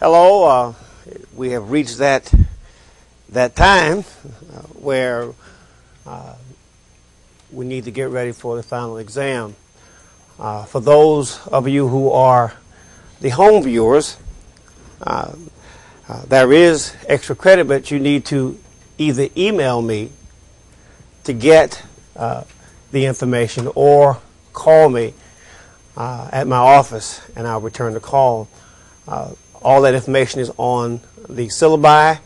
Hello. We have reached that time where we need to get ready for the final exam. For those of you who are the home viewers, there is extra credit, but you need to either email me to get the information or call me at my office, and I'll return the call. All that information is on the syllabi,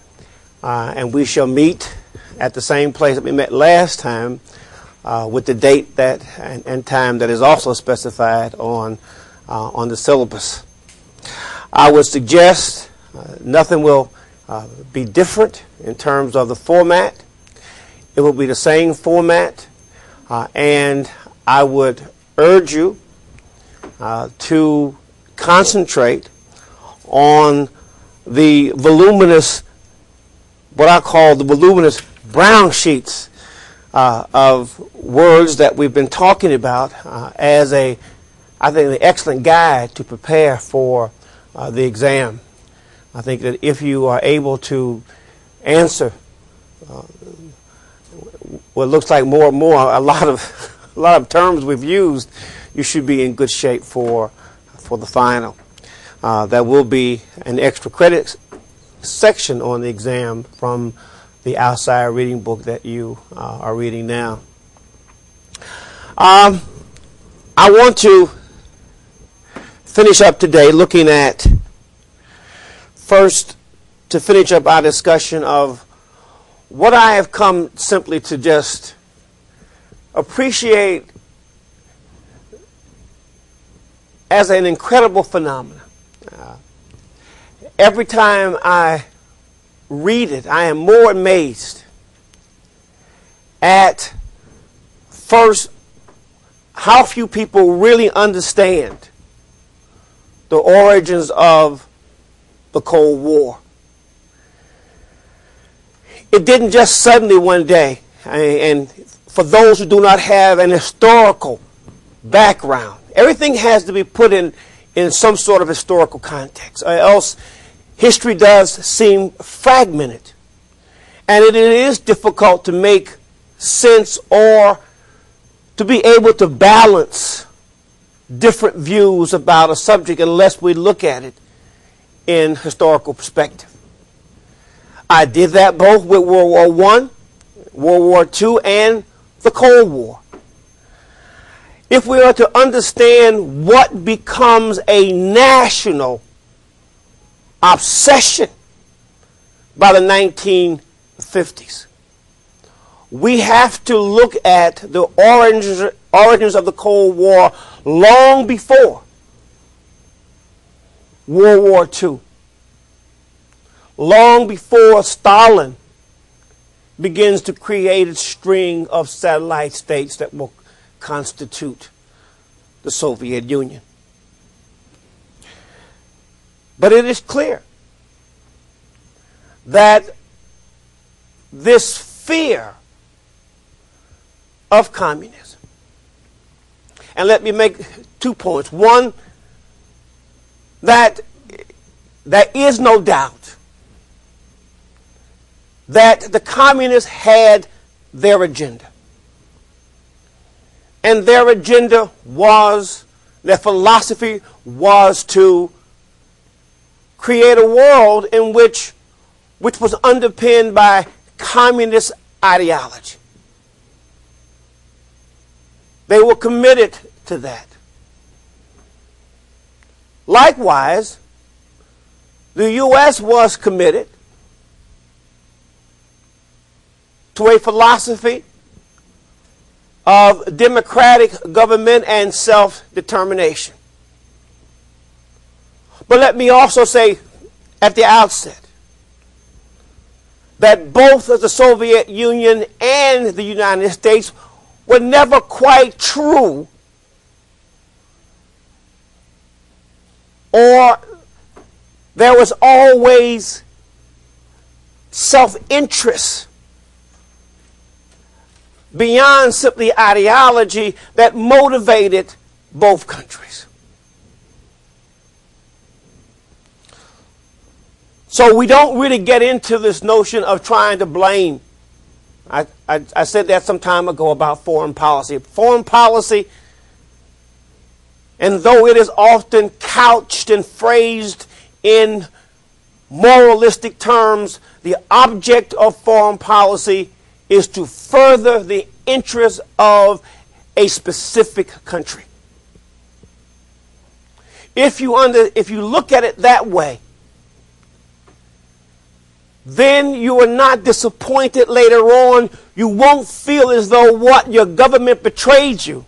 and we shall meet at the same place that we met last time with the date that and time that is also specified on the syllabus. I would suggest nothing will be different in terms of the format. It will be the same format, and I would urge you to concentrate on the voluminous, what I call the voluminous brown sheets of words that we've been talking about as I think, an excellent guide to prepare for the exam. I think that if you are able to answer what looks like more and more a lot of terms we've used, you should be in good shape for the final. There will be an extra credit section on the exam from the outside reading book that you are reading now. I want to finish up today looking at, first, to finish up our discussion of what I have come simply to just appreciate as an incredible phenomenon. Every time I read it, I am more amazed at, first, how few people really understand the origins of the Cold War. It didn't just suddenly one day, and for those who do not have an historical background, everything has to be put in some sort of historical context, or else history does seem fragmented, and it is difficult to make sense or to be able to balance different views about a subject unless we look at it in historical perspective. I did that both with World War I, World War II, and the Cold War. If we are to understand what becomes a national obsession by the 1950s, we have to look at the origins of the Cold War long before World War II, long before Stalin begins to create a string of satellite states that will constitute the Soviet Union. But it is clear that this fear of communism, and let me make 2 points. One, that there is no doubt that the communists had their agenda. And their agenda was, their philosophy was to create a world in which was underpinned by communist ideology. They were committed to that. Likewise, the U.S. was committed to a philosophy of democratic government and self-determination. But let me also say at the outset that both the Soviet Union and the United States were never quite true, or there was always self-interest beyond simply ideology that motivated both countries. So we don't really get into this notion of trying to blame. I said that some time ago about foreign policy. Foreign policy, and though it is often couched and phrased in moralistic terms, the object of foreign policy is to further the interests of a specific country. If you look at it that way, then you are not disappointed later on. You won't feel as though your government betrayed you.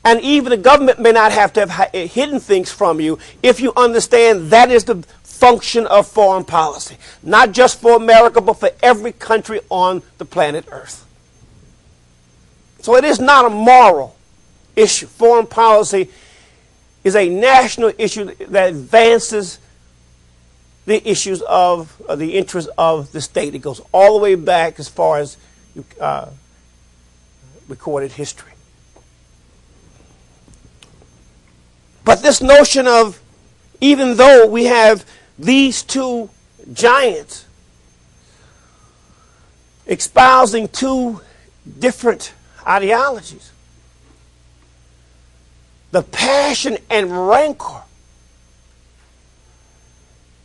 And even the government may not have to have hidden things from you if you understand that is the function of foreign policy. Not just for America, but for every country on the planet Earth. So it is not a moral issue. Foreign policy is a national issue that advances the issues of the interests of the state. It goes all the way back as far as recorded history. But this notion of, even though we have these two giants espousing two different ideologies, the passion and rancor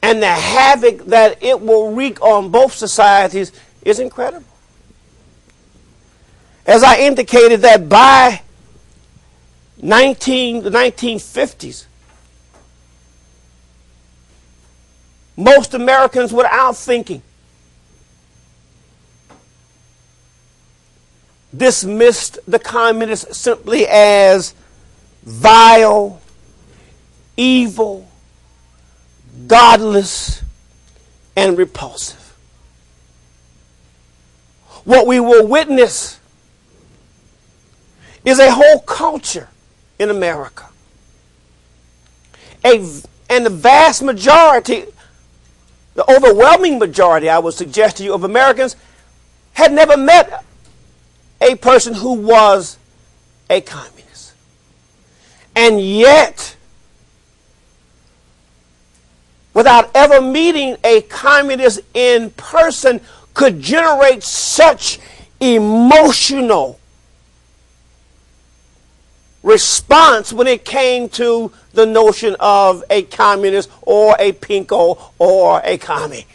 and the havoc that it will wreak on both societies is incredible. As I indicated, that by the 1950s, most Americans, without thinking, dismissed the communists simply as vile, evil, godless, and repulsive. What we will witness is a whole culture in America. And the vast majority, the overwhelming majority, I would suggest to you, of Americans had never met a person who was a communist. And yet, without ever meeting a communist in person, could generate such emotional response when it came to the notion of a communist or a pinko or a commie.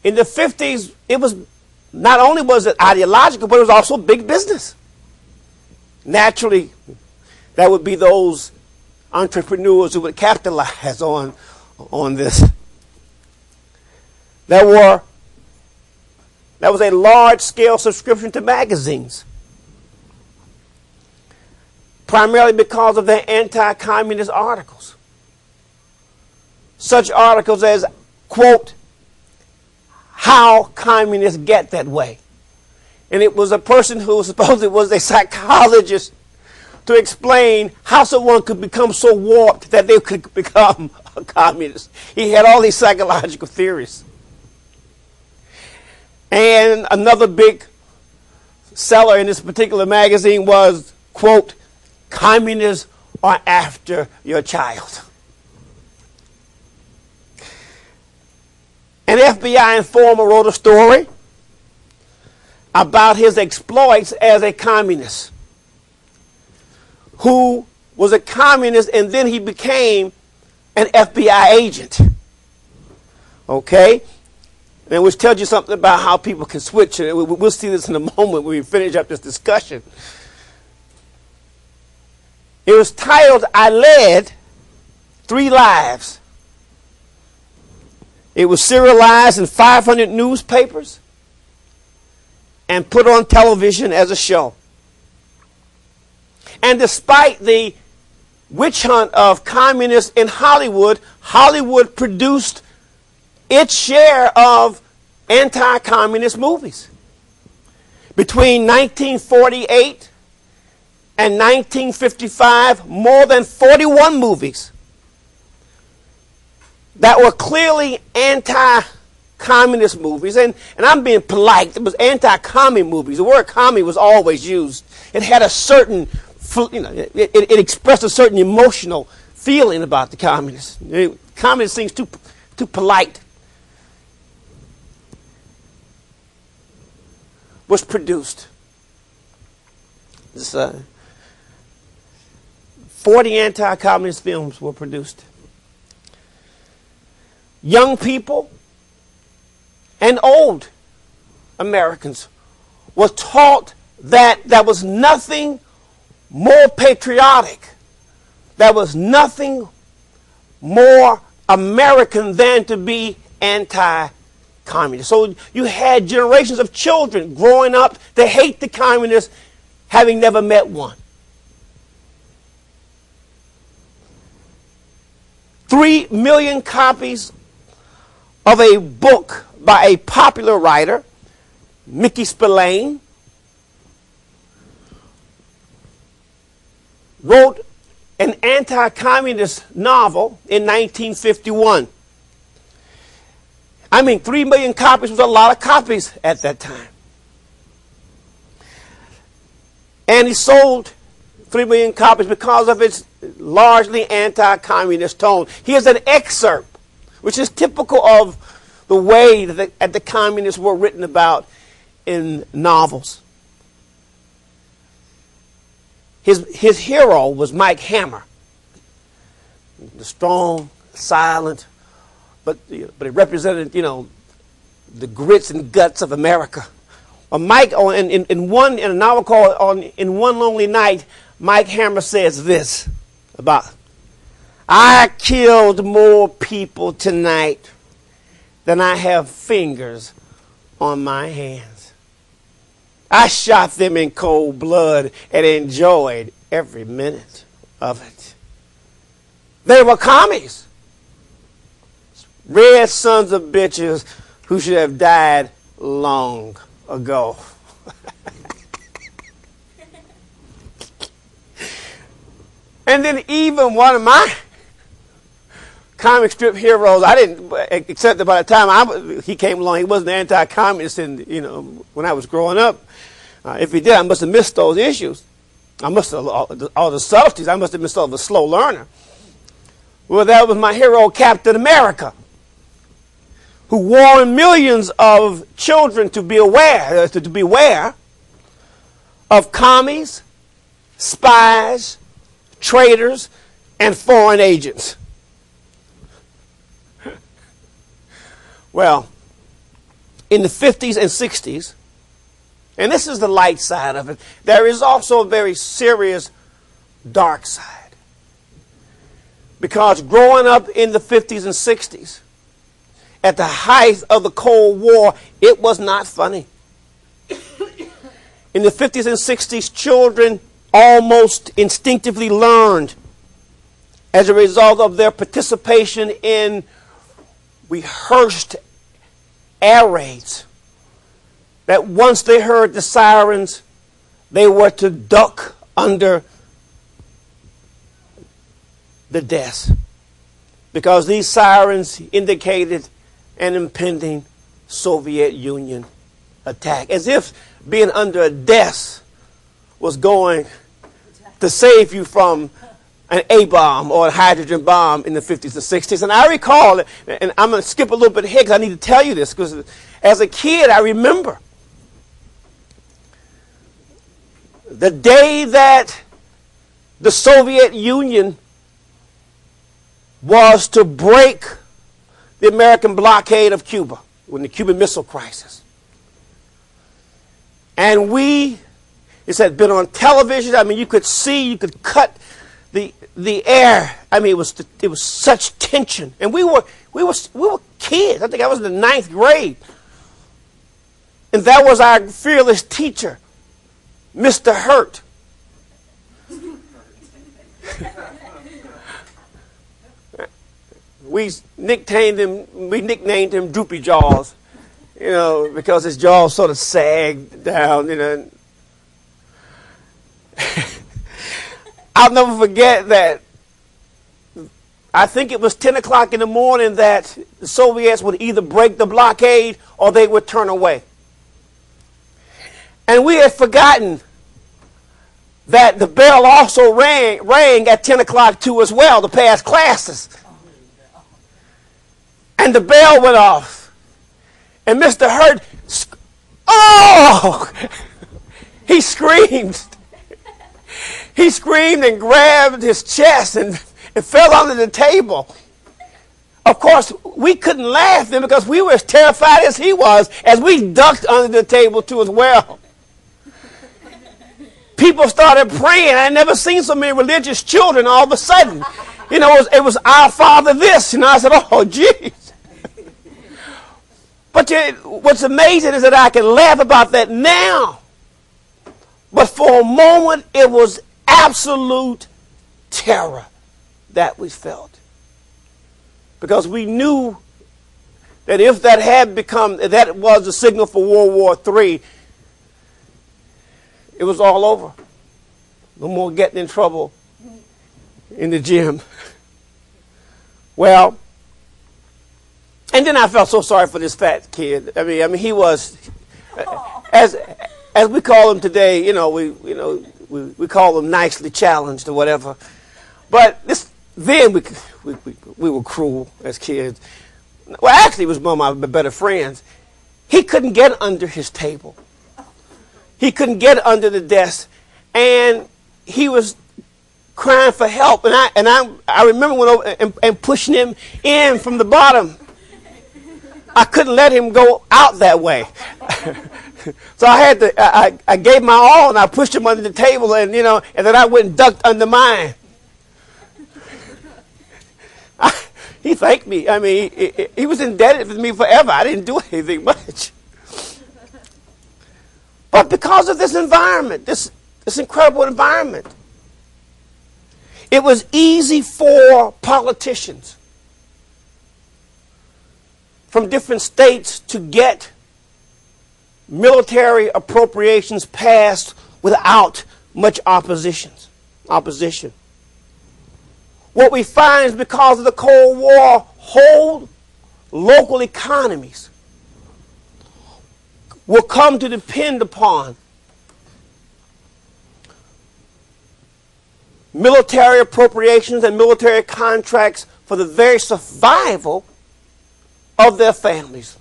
In the 50s, it was not only was it ideological, but it was also big business. Naturally, that would be those entrepreneurs who would capitalize on this. That was a large-scale subscription to magazines, primarily because of their anti-communist articles. Such articles as, quote, "How Communists Get That Way." And it was a person who supposedly was a psychologist to explain how someone could become so warped that they could become a communist. He had all these psychological theories. And another big seller in this particular magazine was, quote, "Communists are after your child." An FBI informer wrote a story about his exploits as a communist, who was a communist and then he became an FBI agent. Okay? And which tells you something about how people can switch. We'll see this in a moment when we finish up this discussion. It was titled, "I Led 3 Lives." It was serialized in 500 newspapers and put on television as a show. And despite the witch hunt of communists in Hollywood, Hollywood produced its share of anti-communist movies. Between 1948 and 1955, more than 41 movies that were clearly anti-communist movies. And I'm being polite. It was anti-commie movies. The word commie was always used. It had a certain it expressed a certain emotional feeling about the communists. Communist seems too polite. Was produced. 40 anti-communist films were produced. Young people and old Americans were taught that there was nothing more patriotic, there was nothing more American than to be anti-communist. So you had generations of children growing up to hate the communists, having never met one. 3 million copies of a book by a popular writer, Mickey Spillane, wrote an anti-communist novel in 1951. 3 million copies was a lot of copies at that time. And he sold 3 million copies because of its largely anti-communist tone. Here's an excerpt, which is typical of the way that the communists were written about in novels. His hero was Mike Hammer, the strong, silent, but it represented, the grits and guts of America. Mike, in a novel called "In One Lonely Night," Mike Hammer says this about, "I killed more people tonight than I have fingers on my hands. I shot them in cold blood and enjoyed every minute of it. They were commies, red sons of bitches who should have died long ago." And then even one of my comic strip heroes, I didn't accept that by the time he came along, he wasn't anti-communist, when I was growing up. If he did, I must have missed those issues. I must have all the subtleties. I must have been sort of a slow learner. Well, that was my hero, Captain America, who warned millions of children to beware of commies, spies, traitors, and foreign agents. Well, in the 50s and 60s, and this is the light side of it, there is also a very serious dark side. Because growing up in the 50s and 60s, at the height of the Cold War, it was not funny. In the 50s and 60s, children almost instinctively learned, as a result of their participation in rehearsed air raids, that once they heard the sirens, they were to duck under the desk, because these sirens indicated an impending Soviet Union attack, as if being under a desk was going to save you from an A-bomb or a hydrogen bomb in the 50s and 60s. And I recall, and I'm going to skip a little bit ahead because I need to tell you this, because as a kid I remember the day that the Soviet Union was to break the American blockade of Cuba, when the Cuban Missile Crisis. And it had been on television. You could see, you could cut the air. It was such tension. And we were kids. I think I was in the 9th grade. And that was our fearless teacher, Mr. Hurt. We nicknamed him Droopy Jaws, because his jaws sort of sagged down, I'll never forget that. I think it was 10 o'clock in the morning that the Soviets would either break the blockade or they would turn away. And we had forgotten that the bell also rang at 10 o'clock too as well to pass classes. And the bell went off. And Mr. Hurt, oh! He screamed. He screamed and grabbed his chest and fell under the table. Of course, we couldn't laugh then because we were as terrified as he was as we ducked under the table too as well. People started praying. I had never seen so many religious children all of a sudden. You know, it was our Father this. And I said, oh, geez. But what's amazing is that I can laugh about that now. But for a moment, it was absolute terror that we felt. Because we knew that if that was the signal for World War III, it was all over. No more getting in trouble in the gym. Well, and then I felt so sorry for this fat kid. I mean, he was, as we call him today. You know, we call him nicely challenged or whatever. But then we were cruel as kids. Well, actually, it was one of my better friends. He couldn't get under his table. He couldn't get under the desk, and he was crying for help. And I remember went over and pushing him in from the bottom. I couldn't let him go out that way. So I had to. I gave my all, and I pushed him under the table, and and then I went and ducked under mine. He thanked me. I mean, he was indebted to me forever. I didn't do anything much. But because of this environment, this incredible environment, it was easy for politicians from different states to get military appropriations passed without much opposition. What we find is because of the Cold War, whole local economies will come to depend upon military appropriations and military contracts for the very survival of their families.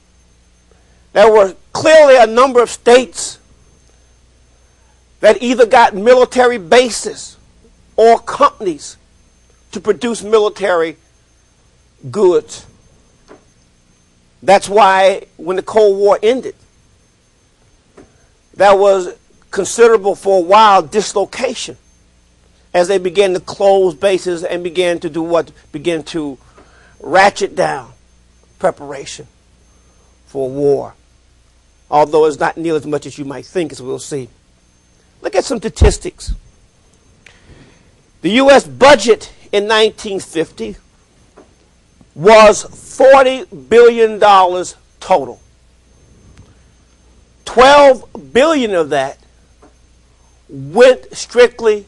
There were clearly a number of states that either got military bases or companies to produce military goods. That's why when the Cold War ended, there was considerable for a while dislocation as they began to close bases and began to do what? Began to ratchet down preparation for war. Although it's not nearly as much as you might think, as we'll see. Look at some statistics. The U.S. budget in 1950 was $40 billion total. $12 billion of that went strictly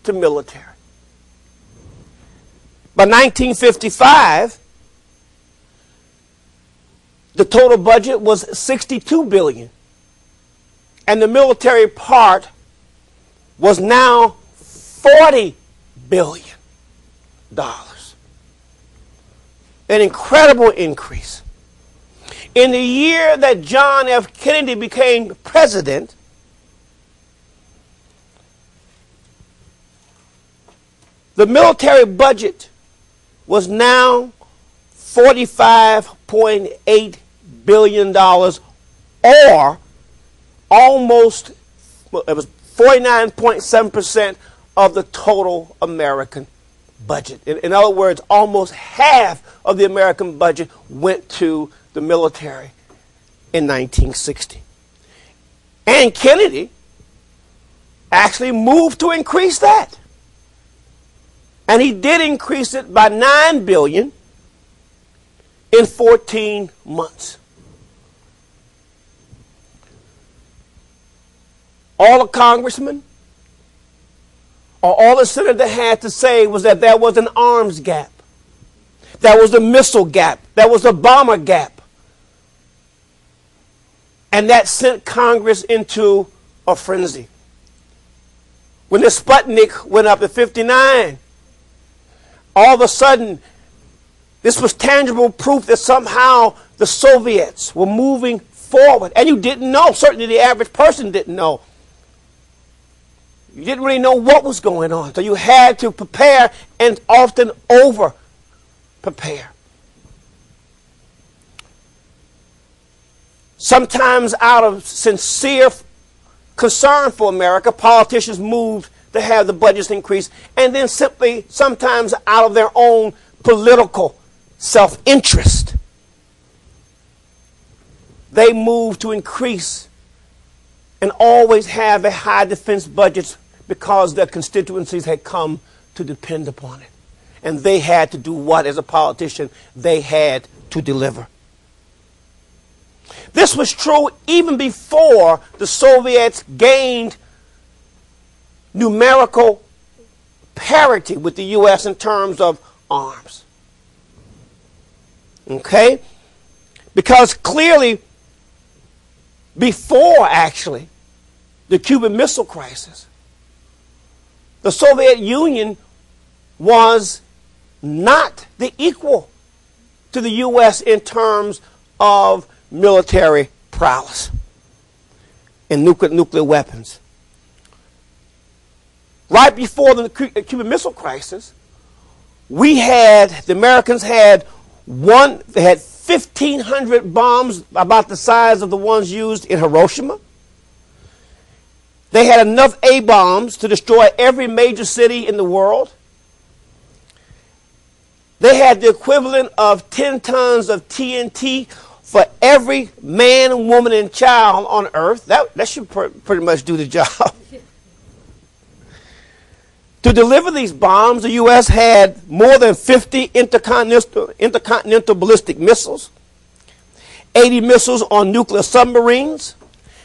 to military. By 1955, the total budget was $62 billion. And the military part was now $40 billion. An incredible increase. In the year that John F. Kennedy became president, the military budget was now $45.8 billion, or almost, well, it was 49.7% of the total American budget. In other words, almost half of the American budget went to the military in 1960. And Kennedy actually moved to increase that. And he did increase it by $9 billion in 14 months. All the congressmen or all the senator had to say was that there was an arms gap. There was a missile gap. There was a bomber gap. And that sent Congress into a frenzy. When the Sputnik went up in 59, all of a sudden, this was tangible proof that somehow the Soviets were moving forward. And you didn't know. Certainly the average person didn't know. You didn't really know what was going on. So you had to prepare and often over-prepare. Sometimes out of sincere concern for America, politicians moved to have the budgets increased, and then simply sometimes out of their own political self-interest, they moved to increase and always have a high defense budget because their constituencies had come to depend upon it. And they had to do what as a politician? They had to deliver. This was true even before the Soviets gained numerical parity with the U.S. in terms of arms. Okay? Because clearly, before actually the Cuban Missile Crisis, the Soviet Union was not the equal to the U.S. in terms of military prowess and nuclear weapons. Right before the Cuban Missile Crisis, the Americans had 1,500 bombs about the size of the ones used in Hiroshima. They had enough A-bombs to destroy every major city in the world. They had the equivalent of 10 tons of TNT for every man, woman, and child on Earth. That should pretty much do the job. To deliver these bombs, the U.S. had more than 50 intercontinental ballistic missiles, 80 missiles on nuclear submarines,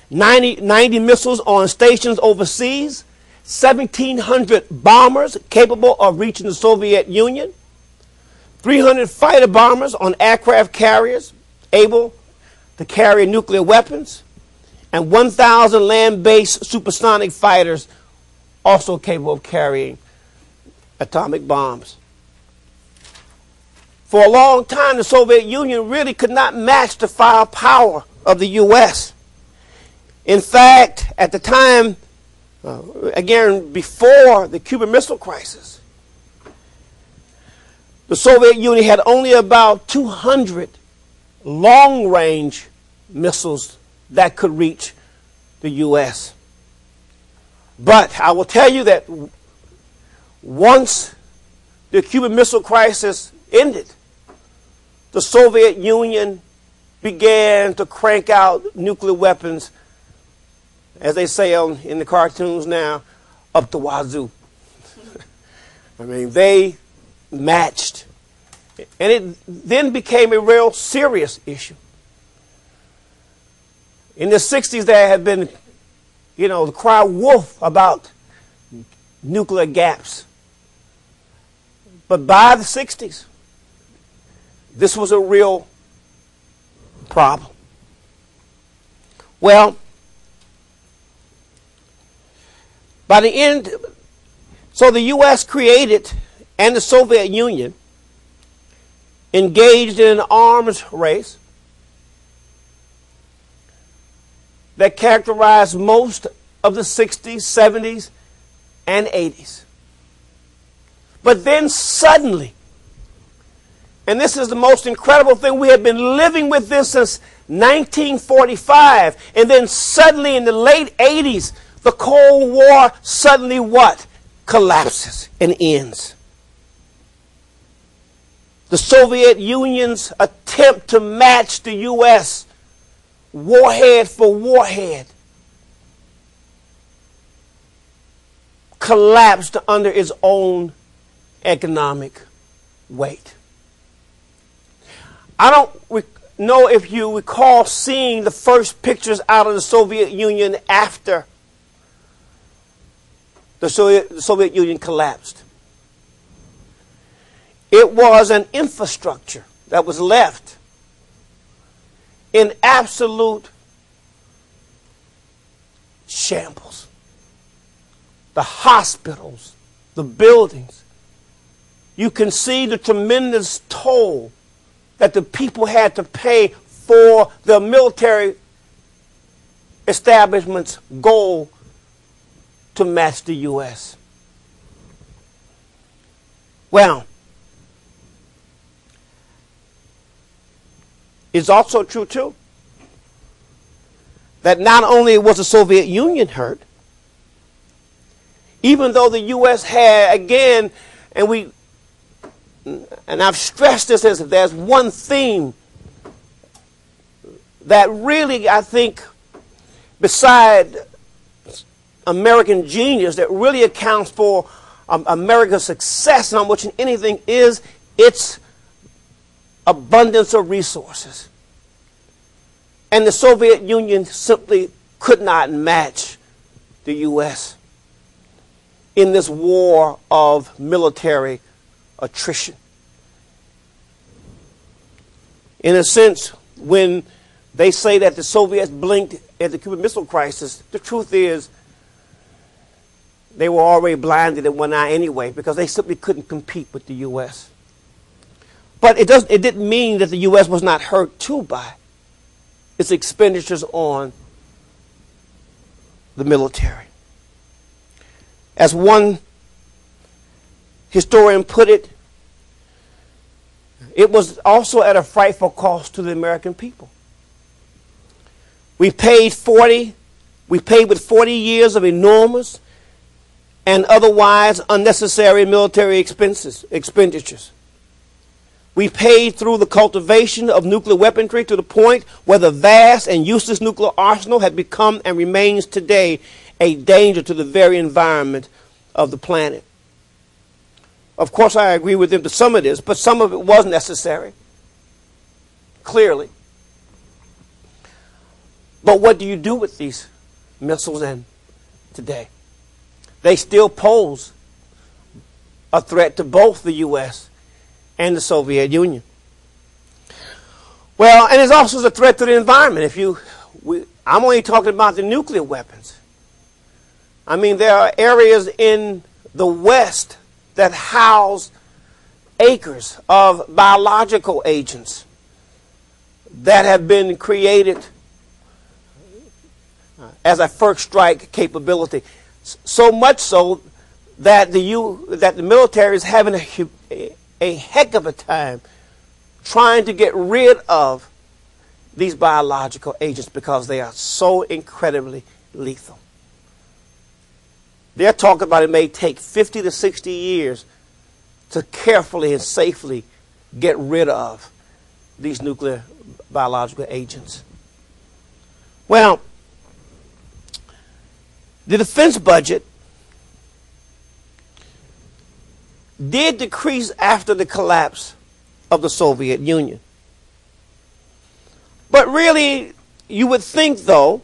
90 missiles on stations overseas, 1,700 bombers capable of reaching the Soviet Union, 300 fighter bombers on aircraft carriers able to carry nuclear weapons, and 1,000 land-based supersonic fighters also capable of carrying atomic bombs. For a long time, the Soviet Union really could not match the firepower of the U.S. In fact, at the time, again, before the Cuban Missile Crisis, the Soviet Union had only about 200 long-range missiles that could reach the U.S. But I will tell you that once the Cuban Missile Crisis ended, the Soviet Union began to crank out nuclear weapons, as they say in the cartoons now, up the wazoo. I mean, they matched. And it then became a real serious issue. In the 60s, there had been, the cry wolf about nuclear gaps. But by the 60s, this was a real problem. Well, by the end, so the U.S. created, and the Soviet Union engaged in an arms race that characterized most of the 60s, 70s, and 80s. But then suddenly, and this is the most incredible thing, we have been living with this since 1945, and then suddenly in the late 80s, the Cold War suddenly what? Collapses and ends. The Soviet Union's attempt to match the U.S. warhead for warhead collapsed under its own economic weight. I don't know if you recall seeing the first pictures out of the Soviet Union after the Soviet Union collapsed. It was an infrastructure that was left in absolute shambles. the hospitals, the buildings. You can see the tremendous toll that the people had to pay for the military establishment's goal to match the U.S. Well, it's also true, too, that not only was the Soviet Union hurt, even though the U.S. had, again, and I've stressed this as if there's one theme that really, I think, beside American genius, that really accounts for America's success and how much anything is, its abundance of resources. And the Soviet Union simply could not match the U.S. in this war of military attrition. In a sense, when they say that the Soviets blinked at the Cuban Missile Crisis, the truth is they were already blinded in one eye anyway, because they simply couldn't compete with the U.S. But it didn't mean that the U.S. was not hurt too by its expenditures on the military. As one historian put it, it was also at a frightful cost to the American people. We paid with 40 years of enormous and otherwise unnecessary military expenditures. We paid through the cultivation of nuclear weaponry to the point where the vast and useless nuclear arsenal had become and remains today a danger to the very environment of the planet. Of course, I agree with them to some of this, but some of it was necessary, clearly. But what do you do with these missiles today? They still pose a threat to both the U.S. and the Soviet Union. Well, and it's also a threat to the environment. I'm only talking about the nuclear weapons. I mean, there are areas in the West that house acres of biological agents that have been created as a first strike capability. So much so that the military is having a heck of a time trying to get rid of these biological agents because they are so incredibly lethal. They're talking about it may take 50 to 60 years to carefully and safely get rid of these nuclear biological agents. Well, the defense budget did decrease after the collapse of the Soviet Union. But really, you would think, though,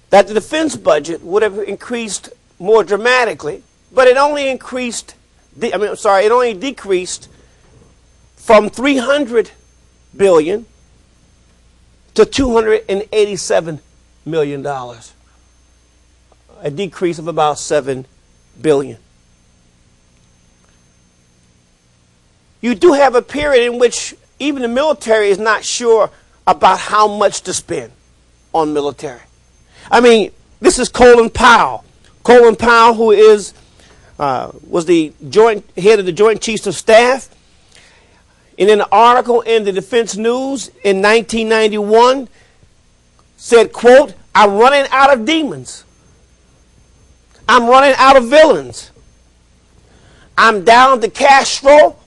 that the defense budget would have increased more dramatically, but it only it only decreased from $300 billion to $287 million, a decrease of about $7 billion. You do have a period in which even the military is not sure about how much to spend on military. I mean, this is Colin Powell. Colin Powell, who was the head of the Joint Chiefs of Staff. In an article in the Defense News in 1991, said, quote, "I'm running out of demons. I'm running out of villains. I'm down to Castro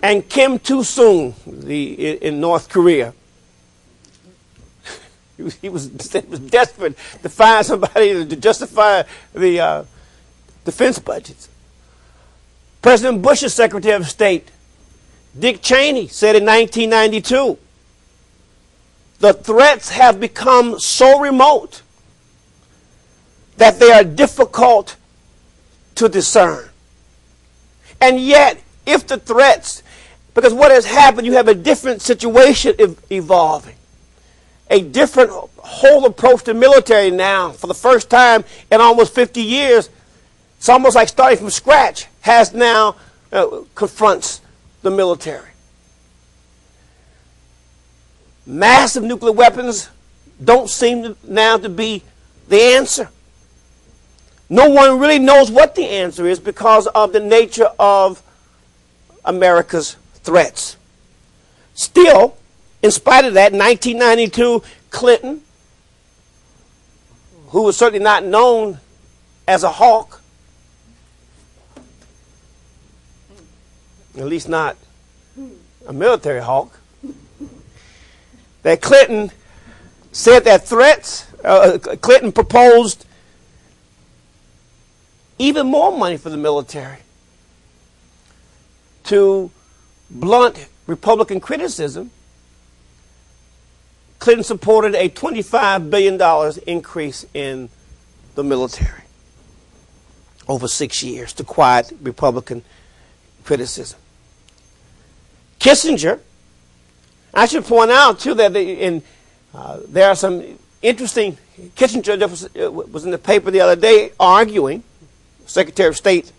and Kim Il-sung in North Korea." He was desperate to find somebody to justify the defense budgets. President Bush's Secretary of State, Dick Cheney, said in 1992, "The threats have become so remote that they are difficult to discern." And yet, if the threats, because what has happened, you have a different situation evolving. A different whole approach to military now, for the first time in almost 50 years, it's almost like starting from scratch, has now confronts the military. Massive nuclear weapons don't seem now to be the answer. No one really knows what the answer is because of the nature of America's threats. Still, in spite of that, in 1992, Clinton, who was certainly not known as a hawk, at least not a military hawk, that Clinton said that Clinton proposed even more money for the military to blunt Republican criticism. Clinton supported a $25 billion increase in the military over 6 years to quiet Republican criticism. Kissinger, I should point out too that there are some interesting, Kissinger was in the paper the other day arguing, Secretary of State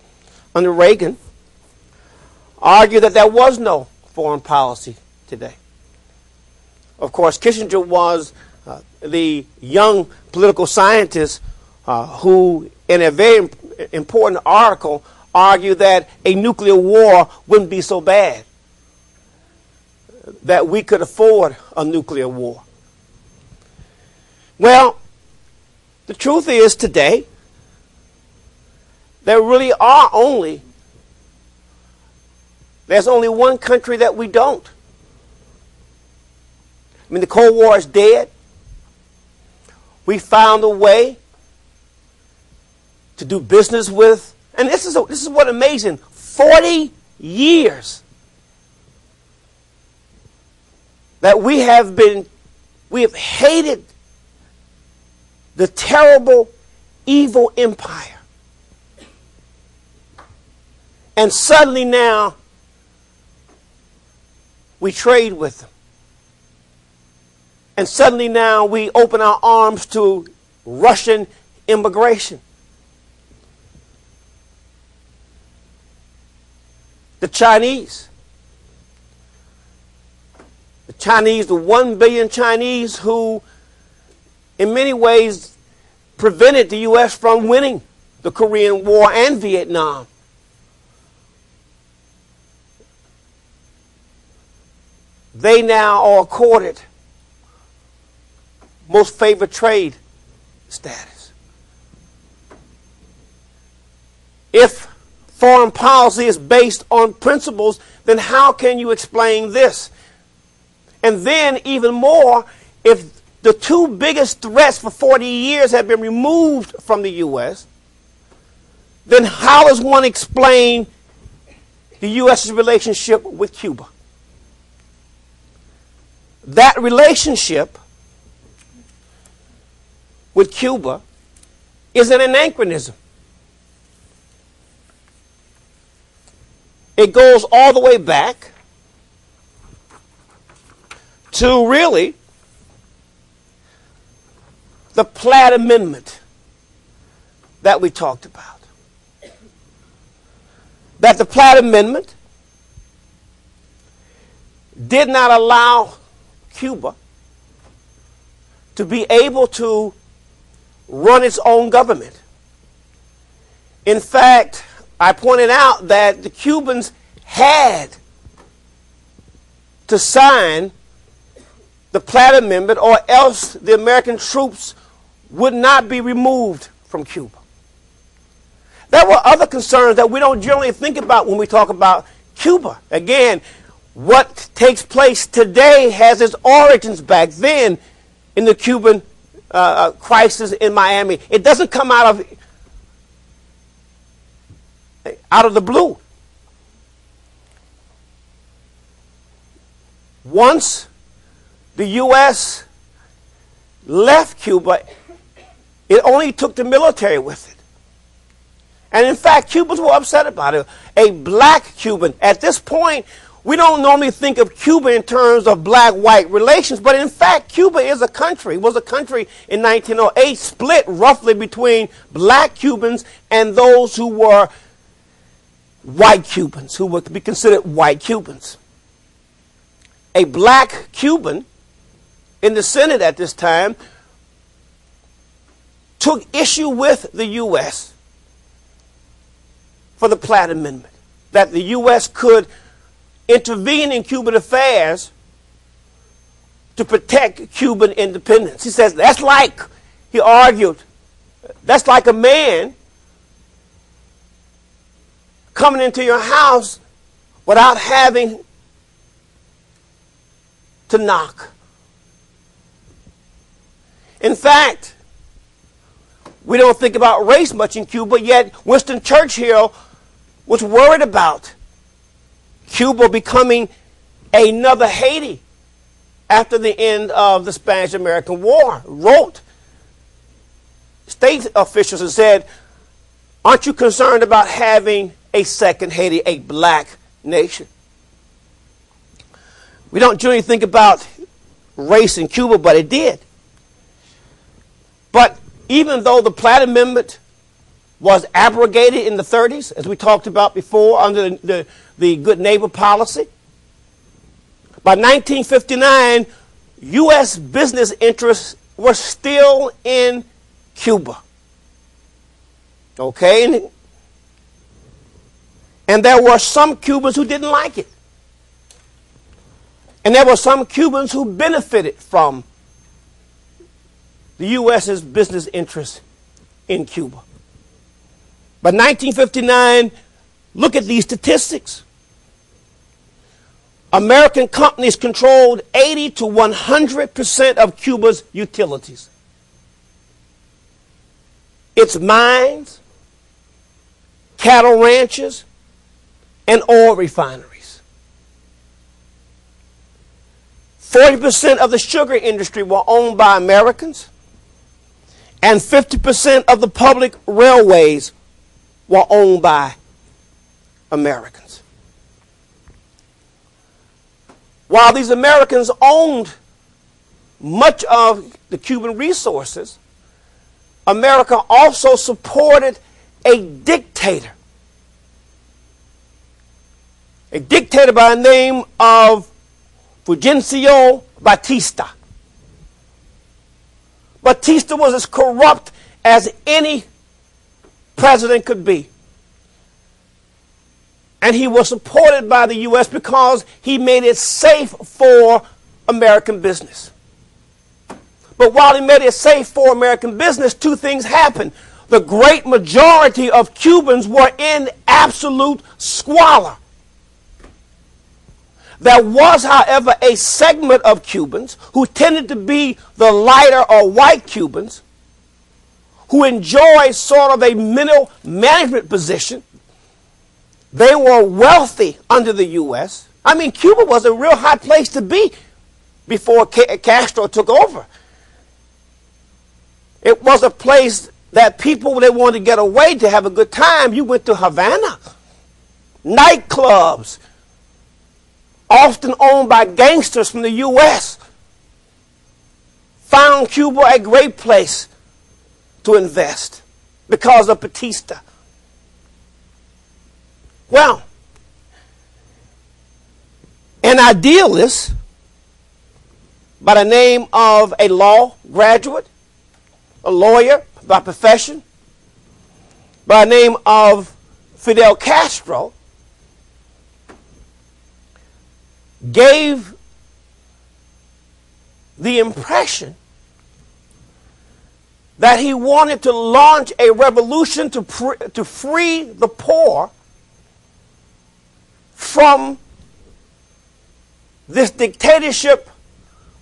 under Reagan, argued that there was no foreign policy today. Of course, Kissinger was the young political scientist who, in a very important article, argued that a nuclear war wouldn't be so bad, that we could afford a nuclear war. Well, the truth is today, there's only one country that we don't. I mean, the Cold War is dead. We found a way to do business with, and this is what amazing, 40 years that we have hated the terrible, evil empire. And suddenly now, we trade with them. And suddenly now, we open our arms to Russian immigration. The Chinese. The 1 billion Chinese who, in many ways, prevented the U.S. from winning the Korean War and Vietnam. They now are accorded most favored trade status. If foreign policy is based on principles, then how can you explain this? And then even more, if the two biggest threats for 40 years have been removed from the U.S., then how does one explain the U.S.'s relationship with Cuba? That relationship with Cuba is an anachronism. It goes all the way back to really the Platt Amendment that we talked about. That the Platt Amendment did not allow Cuba to be able to run its own government. In fact, I pointed out that the Cubans had to sign the Platt Amendment or else the American troops would not be removed from Cuba. There were other concerns that we don't generally think about when we talk about Cuba. Again, what takes place today has its origins back then in the Cuban crisis in Miami. It doesn't come out of the blue. Once the U.S. left Cuba, it only took the military with it. And in fact, Cubans were upset about it. A black Cuban, at this point, we don't normally think of Cuba in terms of black-white relations, but in fact, Cuba is a country, was a country in 1908, split roughly between black Cubans and those who were white Cubans, who would be considered white Cubans. A black Cuban in the Senate at this time took issue with the U.S. for the Platt Amendment, that the U.S. could intervene in Cuban affairs to protect Cuban independence. He says, that's like, he argued, that's like a man coming into your house without having to knock. In fact, we don't think about race much in Cuba, yet Winston Churchill was worried about Cuba becoming another Haiti after the end of the Spanish-American War. Wrote state officials and said, aren't you concerned about having a second Haiti, a black nation? We don't generally think about race in Cuba, but it did. But even though the Platt Amendment was abrogated in the 30s, as we talked about before, under the good neighbor policy, by 1959, U.S. business interests were still in Cuba. Okay? And there were some Cubans who didn't like it. And there were some Cubans who benefited from the U.S.'s business interests in Cuba. By 1959, look at these statistics. American companies controlled 80 to 100% of Cuba's utilities. Its mines, cattle ranches, and oil refineries. 40% of the sugar industry were owned by Americans, and 50% of the public railways were owned by Americans. While these Americans owned much of the Cuban resources, America also supported a dictator by the name of Fulgencio Batista. Batista was as corrupt as any president could be. And he was supported by the U.S. because he made it safe for American business. But while he made it safe for American business, two things happened. The great majority of Cubans were in absolute squalor. There was, however, a segment of Cubans who tended to be the lighter or white Cubans who enjoyed sort of a middle management position. They were wealthy under the U.S. I mean, Cuba was a real hot place to be before Castro took over. It was a place that people, they wanted to get away to have a good time. You went to Havana. Nightclubs, often owned by gangsters from the U.S., found Cuba a great place to invest because of Batista. Well, an idealist by the name of a law graduate, a lawyer by profession, by the name of Fidel Castro, gave the impression that he wanted to launch a revolution to free the poor from this dictatorship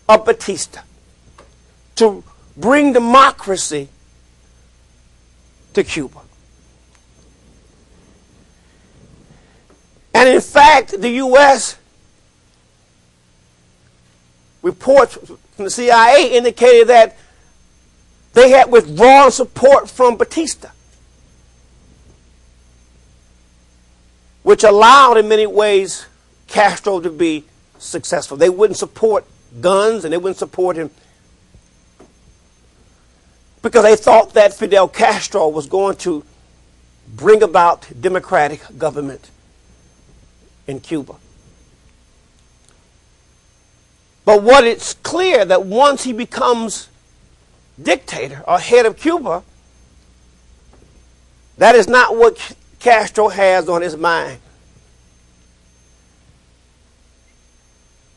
of Batista, to bring democracy to Cuba. And in fact, the U.S. reports from the CIA indicated that they had withdrawn support from Batista, which allowed in many ways Castro to be successful. They wouldn't support guns and they wouldn't support him because they thought that Fidel Castro was going to bring about democratic government in Cuba. But what it's clear that once he becomes dictator or head of Cuba, that is not what Castro has on his mind.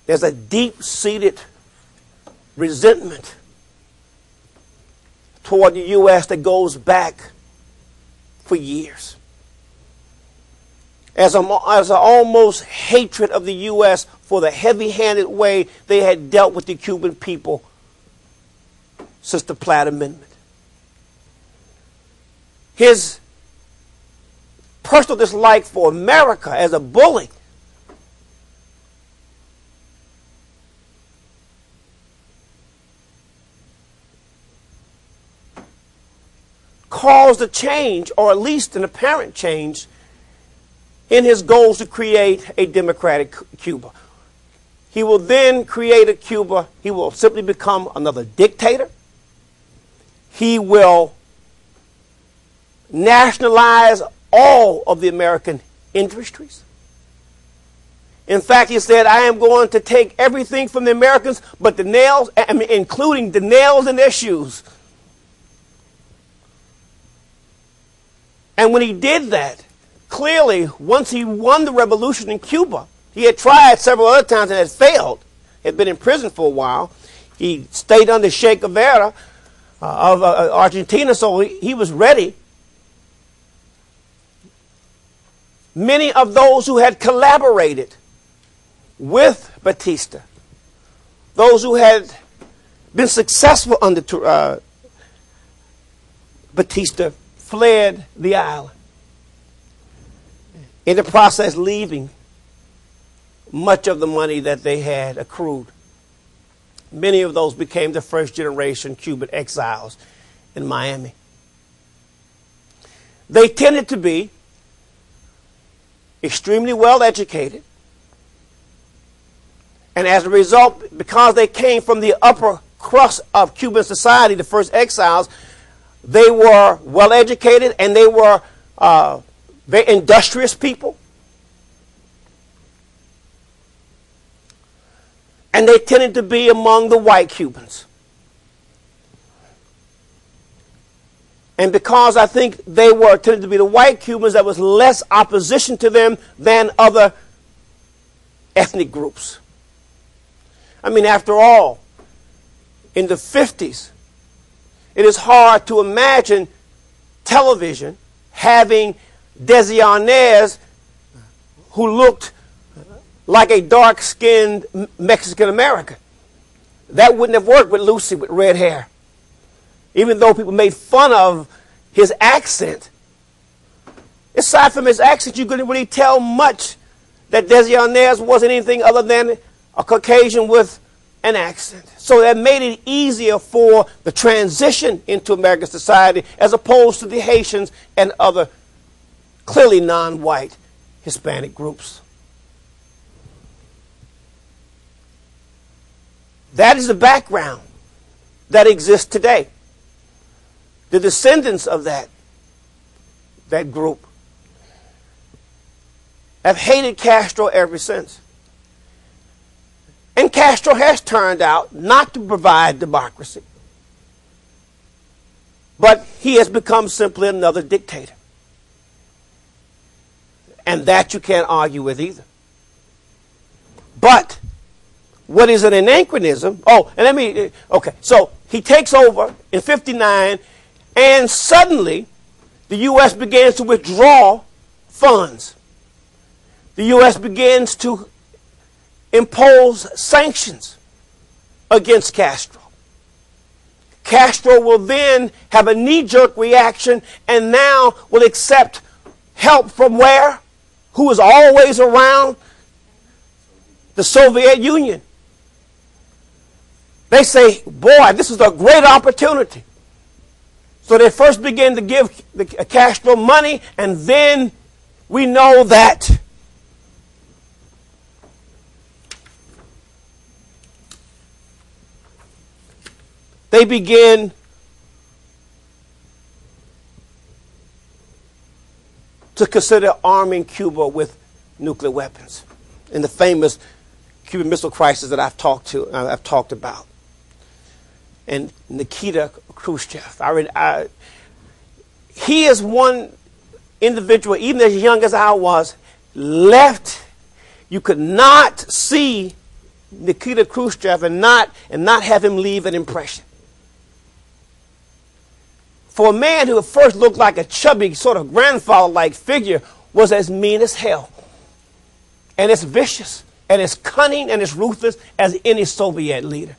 There's a deep-seated resentment toward the U.S. that goes back for years. As an almost hatred of the U.S. for the heavy-handed way they had dealt with the Cuban people since the Platt Amendment. His personal dislike for America as a bully caused a change, or at least an apparent change, in his goals to create a democratic Cuba. He will then create a Cuba. He will simply become another dictator. He will nationalize all of the American industries. In fact, he said, I am going to take everything from the Americans, but the nails, including the nails in their shoes. And when he did that, clearly, once he won the revolution in Cuba, he had tried several other times and had failed. He had been in prison for a while. He stayed under Che Guevara of Argentina, so he was ready. Many of those who had collaborated with Batista, those who had been successful under Batista, fled the island, in the process leaving much of the money that they had accrued. Many of those became the first generation Cuban exiles in Miami. They tended to be extremely well educated, and as a result, because they came from the upper crust of Cuban society, the first exiles, they were well educated and they were very industrious people. And they tended to be among the white Cubans. And because I think they were tended to be the white Cubans, there was less opposition to them than other ethnic groups. I mean, after all, in the 50s, it is hard to imagine television having Desi Arnaz, who looked like a dark-skinned Mexican American. That wouldn't have worked with Lucy with red hair. Even though people made fun of his accent, aside from his accent, you couldn't really tell much that Desi Arnaz wasn't anything other than a Caucasian with an accent. So that made it easier for the transition into American society as opposed to the Haitians and other clearly non-white Hispanic groups. That is the background that exists today. The descendants of that group have hated Castro ever since. And Castro has turned out not to provide democracy, but he has become simply another dictator. And that you can't argue with either. But what is an anachronism? So he takes over in 59, and suddenly the U.S. begins to withdraw funds. The U.S. begins to impose sanctions against Castro. Castro will then have a knee-jerk reaction and now will accept help from where? Who is always around? The Soviet Union. They say, boy, this is a great opportunity. So they first begin to give Castro money, and then we know that they began to consider arming Cuba with nuclear weapons in the famous Cuban Missile Crisis that I've talked about. And Nikita Khrushchev, he is one individual, even as young as I was, left. You could not see Nikita Khrushchev and not have him leave an impression. For a man who at first looked like a chubby, sort of grandfather-like figure, was as mean as hell, and as vicious, and as cunning, and as ruthless as any Soviet leader.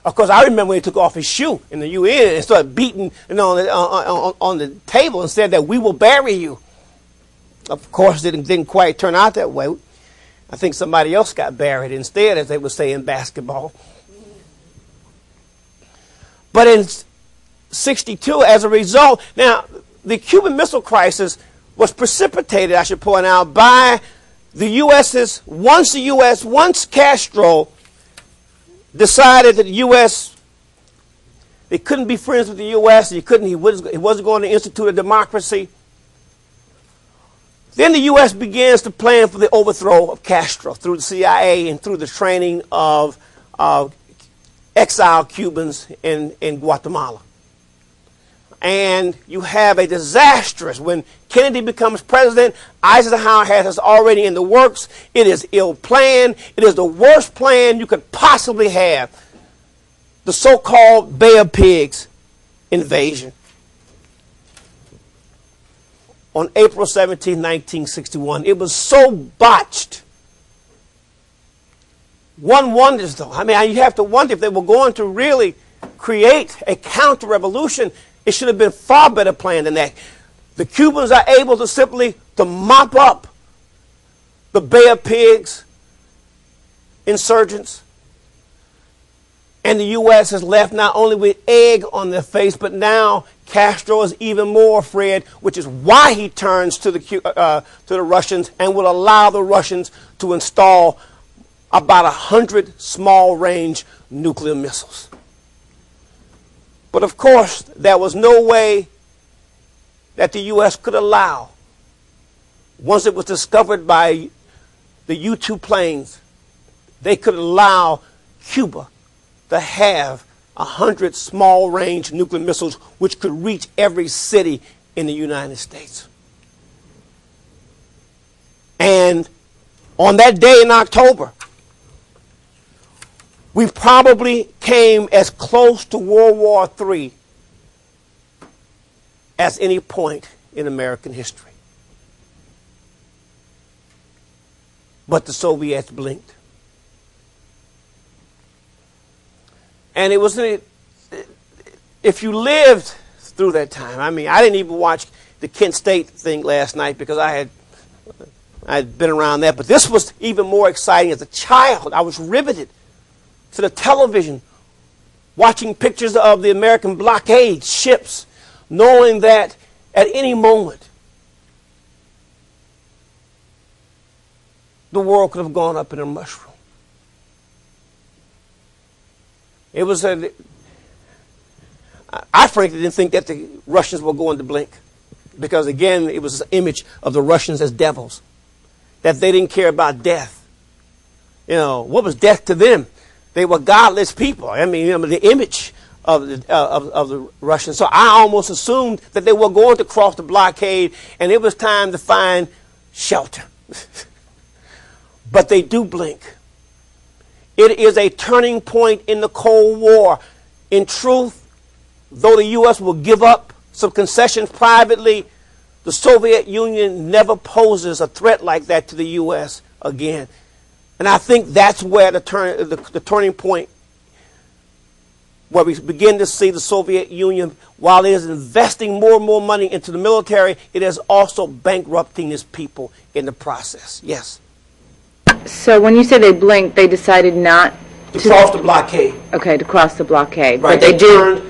Of course, I remember when he took off his shoe in the UN and started beating on the table and said that we will bury you. Of course, it didn't quite turn out that way. I think somebody else got buried instead, as they would say in basketball. But in 1962, as a result, now the Cuban Missile Crisis was precipitated, I should point out, by the U.S.'s, once Castro decided that the U.S., they couldn't be friends with the U.S., he wasn't going to institute a democracy. Then the U.S. begins to plan for the overthrow of Castro through the CIA and through the training of exiled Cubans in Guatemala. And you have a disastrous, when Kennedy becomes president, Eisenhower has us already in the works. It is ill-planned. It is the worst plan you could possibly have. The so-called Bay of Pigs invasion. On April 17, 1961, it was so botched. One wonders, though. I mean, you have to wonder if they were going to really create a counter-revolution. It should have been far better planned than that. The Cubans are able to simply mop up the Bay of Pigs insurgents. And the U.S. is left not only with egg on their face, but now Castro is even more afraid, which is why he turns to the Russians and will allow the Russians to install about 100 small-range nuclear missiles. But of course, there was no way that the U.S. could allow, once it was discovered by the U-2 planes, they could allow Cuba to have 100 small-range nuclear missiles which could reach every city in the United States. And on that day in October, we probably came as close to World War III as any point in American history. But the Soviets blinked. And it was, if you lived through that time, I mean, I didn't even watch the Kent State thing last night because I had been around that. But this was even more exciting. As a child, I was riveted to the television, watching pictures of the American blockade ships, knowing that at any moment the world could have gone up in a mushroom. It was I frankly didn't think that the Russians were going to blink, because again, it was an image of the Russians as devils, that they didn't care about death. You know, what was death to them? They were godless people. I mean, the image of the Russians. So I almost assumed that they were going to cross the blockade and it was time to find shelter. But they do blink. It is a turning point in the Cold War. In truth, though the U.S. will give up some concessions privately, the Soviet Union never poses a threat like that to the U.S. again. And I think that's where the turning point, where we begin to see the Soviet Union, while it is investing more and more money into the military, it is also bankrupting its people in the process. Yes. So when you say they blinked, they decided not to cross the blockade. Okay, to cross the blockade. Right. But they did.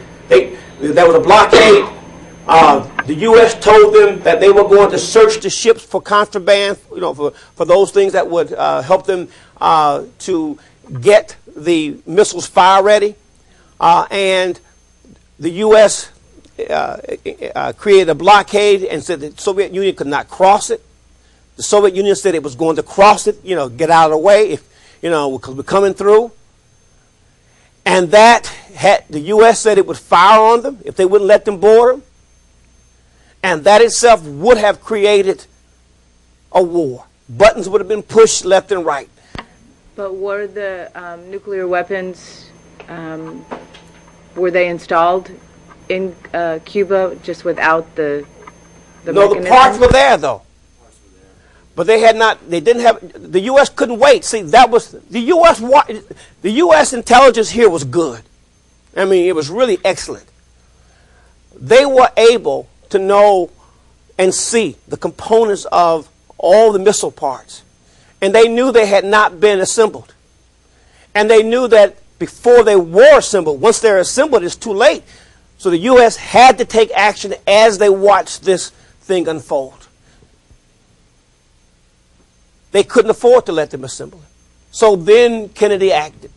There was a blockade. The U.S. told them that they were going to search the ships for contraband, you know, for those things that would help them to get the missiles fire ready. and the U.S. Created a blockade and said the Soviet Union could not cross it. The Soviet Union said it was going to cross it, get out of the way, because we're coming through. And that the U.S. said it would fire on them if they wouldn't let them board them. And that itself would have created a war. Buttons would have been pushed left and right. But were the nuclear weapons, were they installed in Cuba just without the No, the parts were there, though. But they didn't have, the U.S. couldn't wait. See, that was, the U.S. intelligence here was good. I mean, it was really excellent. They were able to know and see the components of all the missile parts. And they knew they had not been assembled. And they knew that before they were assembled, once they're assembled, it's too late. So the U.S. had to take action as they watched this thing unfold. They couldn't afford to let them assemble it. So then Kennedy acted.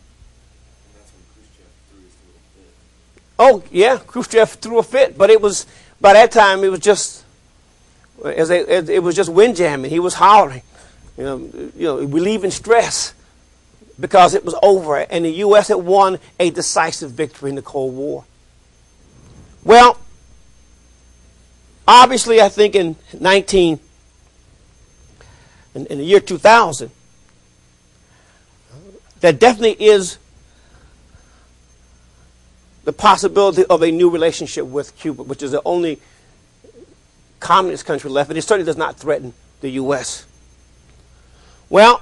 Oh, yeah, Khrushchev threw a fit. But it was, by that time, it was just, it was just windjamming. He was hollering, relieving stress because it was over. And the U.S. had won a decisive victory in the Cold War. Well, obviously, I think in the year 2000, there definitely is the possibility of a new relationship with Cuba, which is the only communist country left, and it certainly does not threaten the U.S. Well,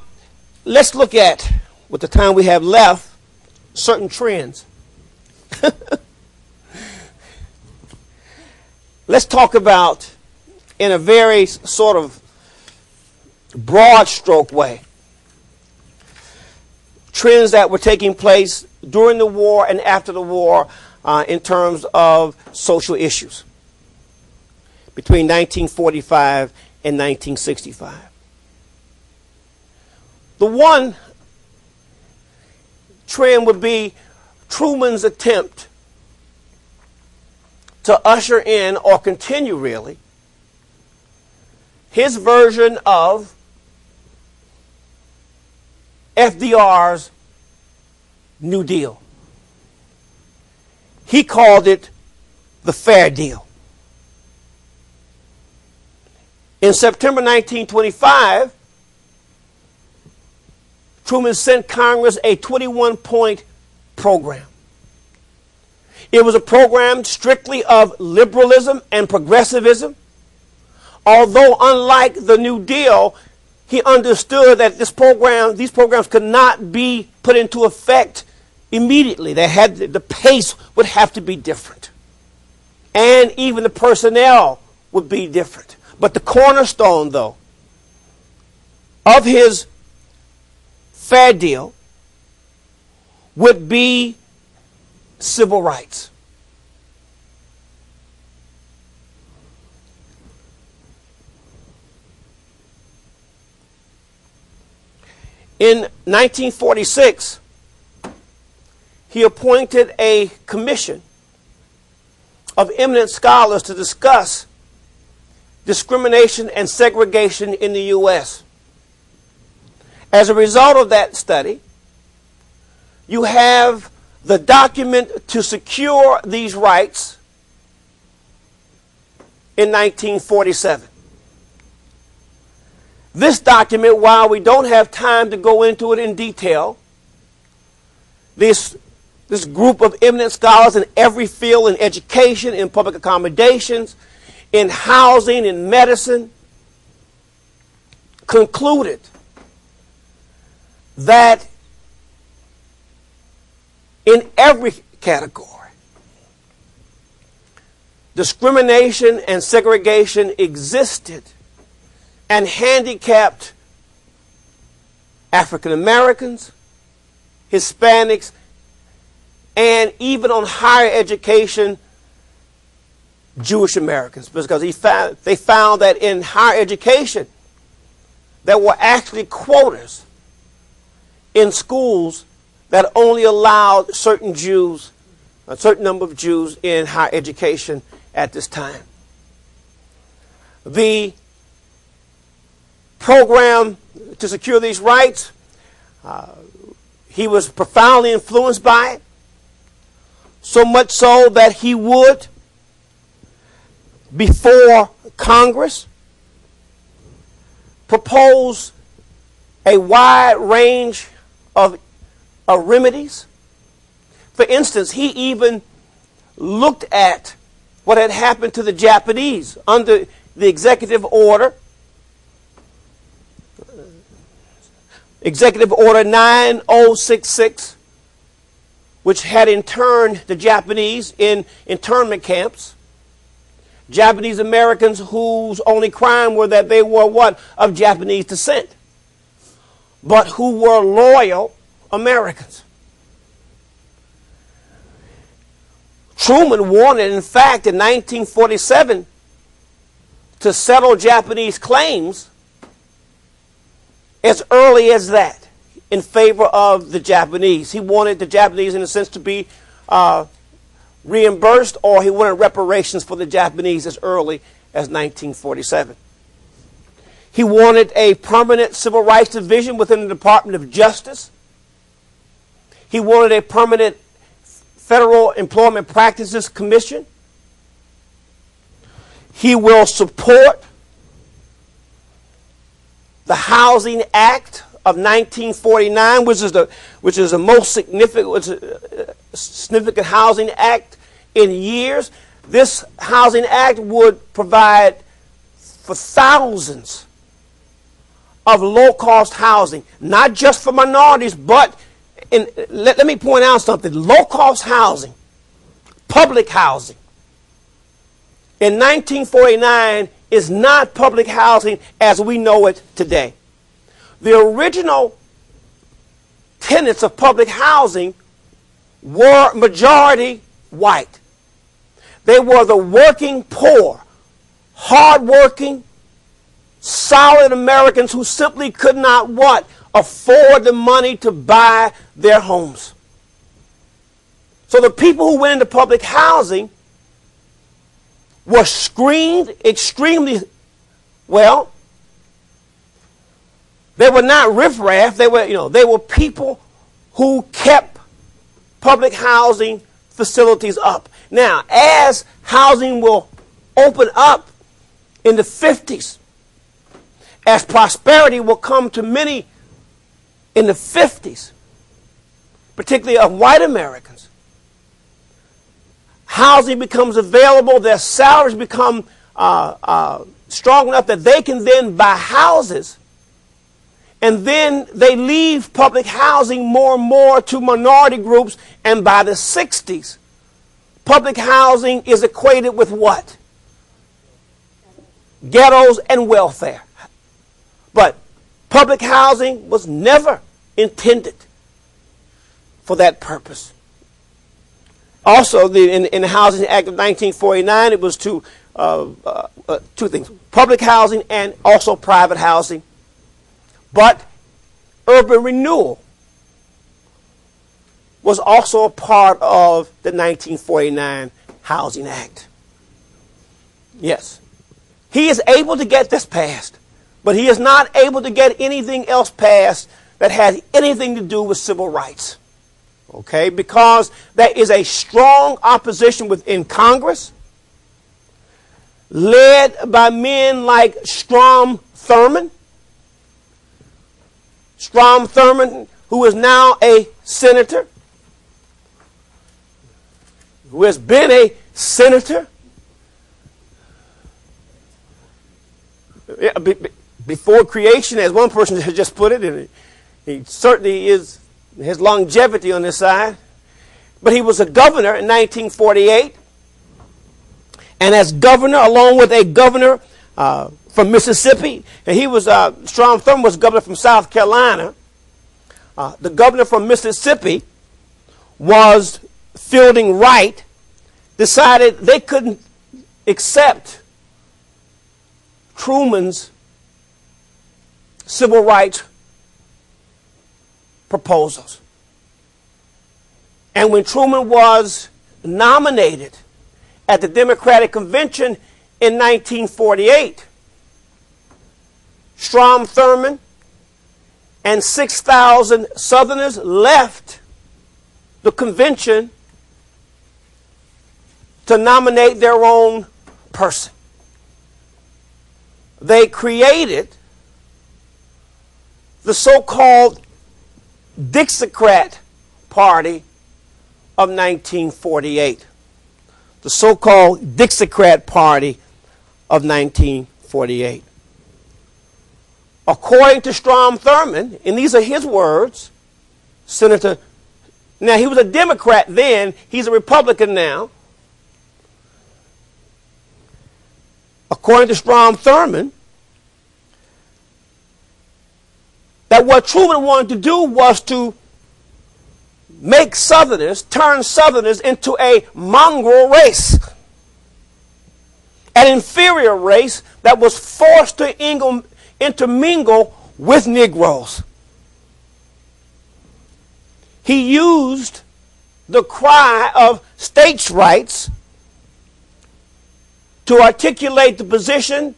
let's look at, with the time we have left, certain trends. Let's talk about, in a very sort of broad stroke way, trends that were taking place during the war and after the war in terms of social issues between 1945 and 1965. The one trend would be Truman's attempt to usher in, or continue really, his version of FDR's New Deal. He called it the Fair Deal. In September 1925, Truman sent Congress a 21-point program. It was a program strictly of liberalism and progressivism. Although, unlike the New Deal, he understood that these programs could not be put into effect immediately. The pace would have to be different. And even the personnel would be different. But the cornerstone, though, of his Fair Deal would be civil rights. In 1946, he appointed a commission of eminent scholars to discuss discrimination and segregation in the U.S. As a result of that study, you have the document to secure these rights in 1947. This document, while we don't have time to go into it in detail, this group of eminent scholars in every field, in education, in public accommodations, in housing, in medicine, concluded that in every category, discrimination and segregation existed and handicapped African Americans, Hispanics, and even on higher education, Jewish Americans, because they found that in higher education there were actually quotas in schools that only allowed certain Jews a certain number of Jews in higher education at this time. The program to secure these rights, he was profoundly influenced by it, so much so that he would, before Congress, propose a wide range of remedies. For instance, he even looked at what had happened to the Japanese under the Executive Order 9066, which had interned the Japanese in internment camps. Japanese Americans whose only crime were that they were what? Of Japanese descent, but who were loyal Americans. Truman wanted, in fact, in 1947, to settle Japanese claims as early as that in favor of the Japanese. He wanted the Japanese, in a sense, to be reimbursed, or he wanted reparations for the Japanese as early as 1947. He wanted a permanent civil rights division within the Department of Justice. He wanted a permanent Federal Employment Practices Commission. He will support the Housing Act of 1949, which is the most significant housing act in years. This housing act would provide for thousands of low-cost housing, not just for minorities, but let me point out something. Low-cost housing, public housing, in 1949 is not public housing as we know it today. The original tenants of public housing were majority white. They were the working poor, hardworking, solid Americans who simply could not what? Afford the money to buy their homes. So the people who went into public housing were screened extremely well. They were not riffraff. They were people who kept public housing facilities up. Now, as housing will open up in the 50s, as prosperity will come to many in the 50s, particularly of white Americans, housing becomes available, their salaries become strong enough that they can then buy houses, and then they leave public housing more and more to minority groups, and by the 60s, public housing is equated with what? Ghettos and welfare. But public housing was never intended for that purpose. Also, in the Housing Act of 1949, it was two things: public housing and also private housing. But urban renewal was also a part of the 1949 Housing Act. Yes, he is able to get this passed, but he is not able to get anything else passed that has anything to do with civil rights. Okay, because there is a strong opposition within Congress, led by men like Strom Thurmond. Strom Thurmond, who is now a senator, who has been a senator before creation, as one person has just put it, and he certainly has longevity on this side. But he was a governor in 1948, and as governor, along with a governor from Mississippi, and he was Strom Thurmond was governor from South Carolina. The governor from Mississippi was Fielding Wright. Decided they couldn't accept Truman's civil rights proposals. And when Truman was nominated at the Democratic Convention in 1948. Strom Thurmond and 6,000 Southerners left the convention to nominate their own person. They created the so-called Dixiecrat Party of 1948. The so-called Dixiecrat Party of 1948. According to Strom Thurmond, and these are his words, Senator, now he was a Democrat then, he's a Republican now. According to Strom Thurmond, that what Truman wanted to do was to make Southerners, turn Southerners into a mongrel race. An inferior race that was forced to intermingle with Negroes. He used the cry of states' rights to articulate the position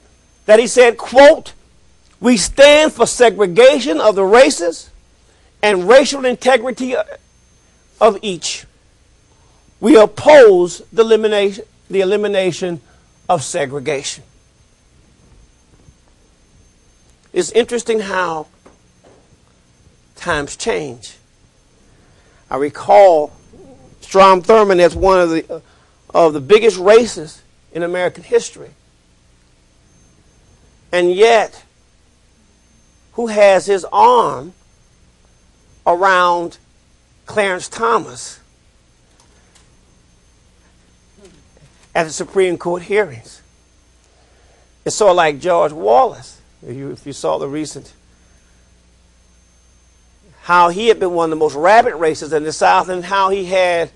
that he said, quote, "We stand for segregation of the races and racial integrity of each. We oppose the elimination of segregation." It's interesting how times change. I recall Strom Thurmond as one of the biggest racists in American history. And yet, who has his arm around Clarence Thomas at the Supreme Court hearings? It's sort of like George Wallace, if you saw the recent, how he had been one of the most rabid racists in the South and how he had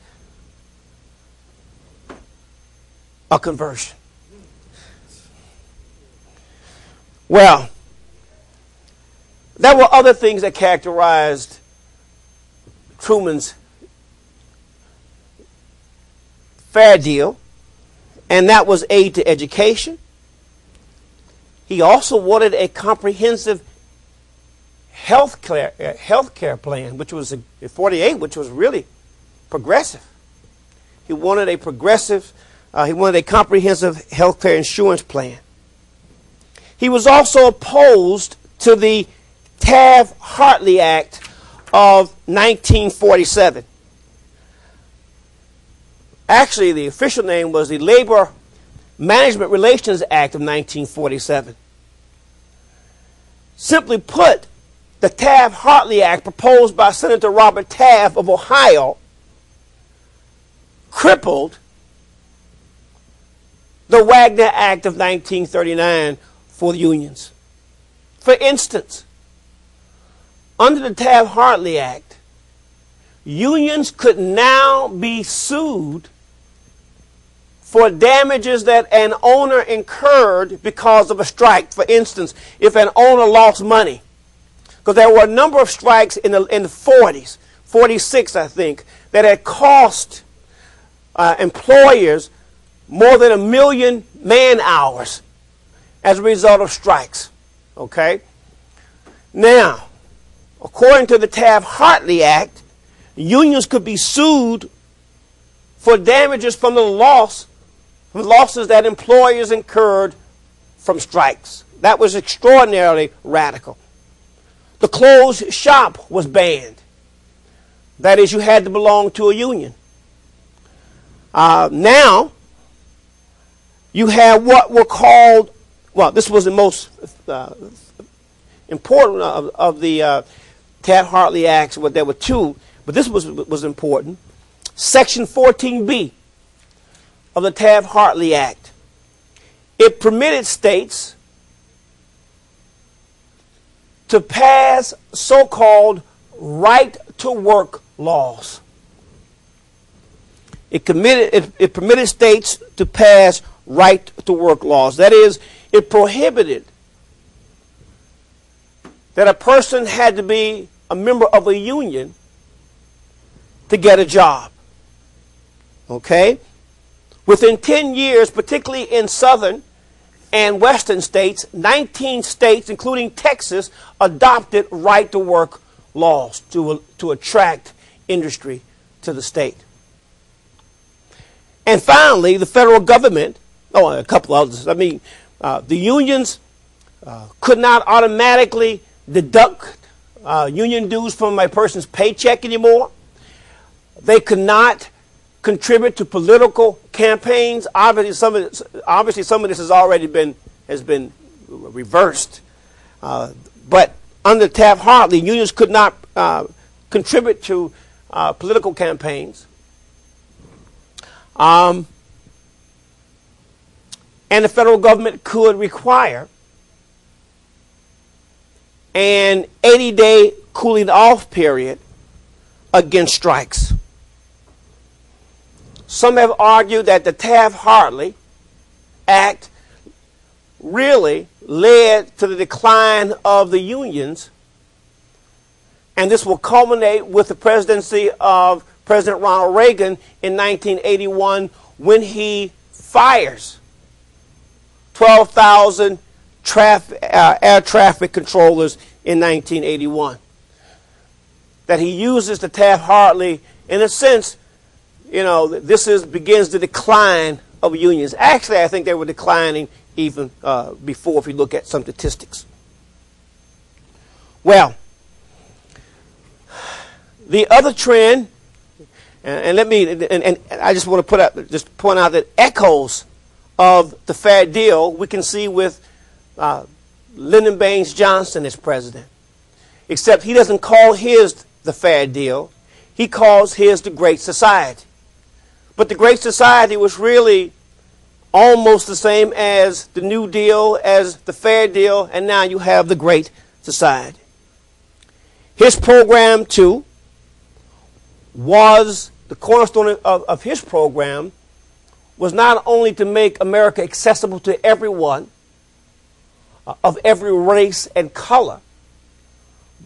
a conversion. Well, there were other things that characterized Truman's fair deal, and that was aid to education. He also wanted a comprehensive health care plan, which was in 48, which was really progressive. He wanted a comprehensive health care insurance plan. He was also opposed to the Taft-Hartley Act of 1947. Actually, the official name was the Labor Management Relations Act of 1947. Simply put, the Taft-Hartley Act proposed by Senator Robert Taft of Ohio crippled the Wagner Act of 1939 for the unions. For instance, under the Taft-Hartley Act, unions could now be sued for damages that an owner incurred because of a strike. For instance, if an owner lost money, because there were a number of strikes in the 40s, 46 I think, that had cost employers more than 1 million man-hours as a result of strikes. Okay? Now, according to the Taft-Hartley Act, unions could be sued for damages from the losses that employers incurred from strikes. That was extraordinarily radical. The closed shop was banned. That is, you had to belong to a union. Now, you have what were called, well, this was the most important of the Taft-Hartley Acts. Well, there were two, but this was important. Section 14B of the Taft-Hartley Act. It permitted states to pass so-called right-to-work laws. It permitted states to pass right-to-work laws. That is, it prohibited that a person had to be a member of a union to get a job. Okay? Within 10 years, particularly in southern and western states, 19 states, including Texas, adopted right-to-work laws to attract industry to the state. And finally, the federal government, a couple others, the unions could not automatically deduct union dues from a person's paycheck anymore. They could not contribute to political campaigns. Obviously, some of this has already been reversed. But under Taft-Hartley, unions could not contribute to political campaigns. And the federal government could require an 80-day cooling off period against strikes. Some have argued that the Taft-Hartley Act really led to the decline of the unions, and this will culminate with the presidency of President Ronald Reagan in 1981 when he fires 12,000 air traffic controllers in 1981. That he uses the Taft-Hartley, in a sense, this begins the decline of unions. Actually, I think they were declining even before, if you look at some statistics. Well, the other trend, and I just want to point out that echoes of the fair deal we can see with Lyndon Baines Johnson as president, except he doesn't call his the fair deal. He calls his the Great Society. But the Great Society was really almost the same as the New Deal, as the fair deal, and now you have the Great Society. His program, too, was the cornerstone of his program was not only to make America accessible to everyone of every race and color,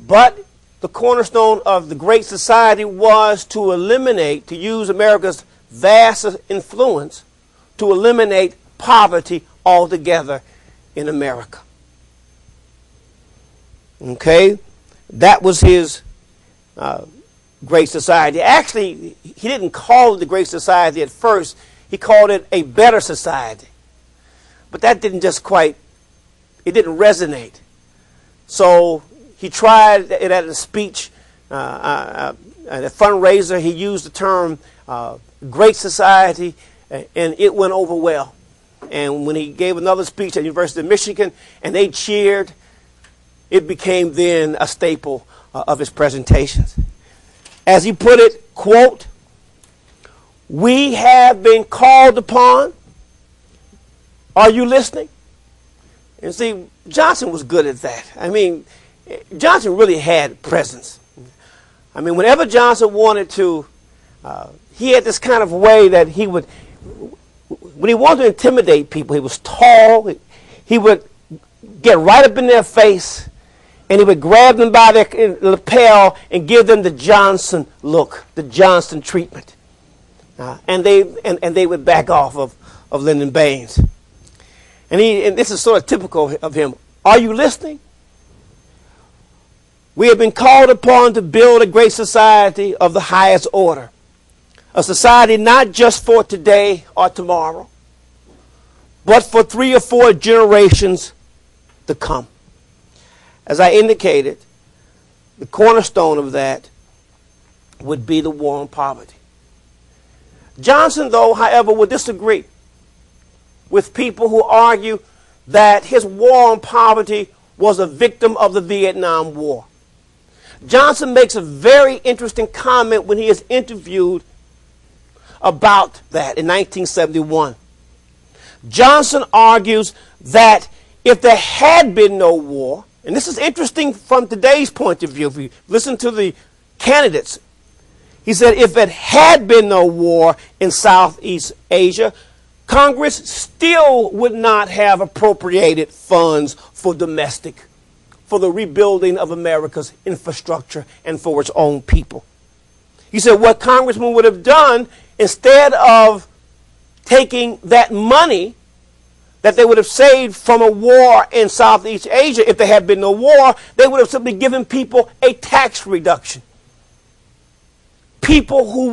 but the cornerstone of the Great Society was to use America's vast influence to eliminate poverty altogether in America. Okay? That was his Great Society. Actually, he didn't call it the Great Society at first. He called it a better society. But that didn't resonate. So he tried it at a speech, at a fundraiser. He used the term Great Society, and it went over well. And when he gave another speech at the University of Michigan, and they cheered, it became then a staple of his presentations. As he put it, quote, "We have been called upon. Are you listening?" And see, Johnson was good at that. Johnson really had presence. Whenever Johnson wanted to, he had this kind of way that he would, when he wanted to intimidate people, he was tall. He would get right up in their face, and he would grab them by their lapel and give them the Johnson look, the Johnson treatment. And they would back off of Lyndon Baines. And this is sort of typical of him. Are you listening? We have been called upon to build a great society of the highest order. A society not just for today or tomorrow, but for 3 or 4 generations to come. As I indicated, the cornerstone of that would be the war on poverty. Johnson, though, however, would disagree with people who argue that his war on poverty was a victim of the Vietnam War. Johnson makes a very interesting comment when he is interviewed about that in 1971. Johnson argues that if there had been no war, and this is interesting from today's point of view, if you listen to the candidates, he said if it had been no war in Southeast Asia, Congress still would not have appropriated funds for the rebuilding of America's infrastructure and for its own people. He said what congressmen would have done instead of taking that money that they would have saved from a war in Southeast Asia, if there had been no war, they would have simply given people a tax reduction. People who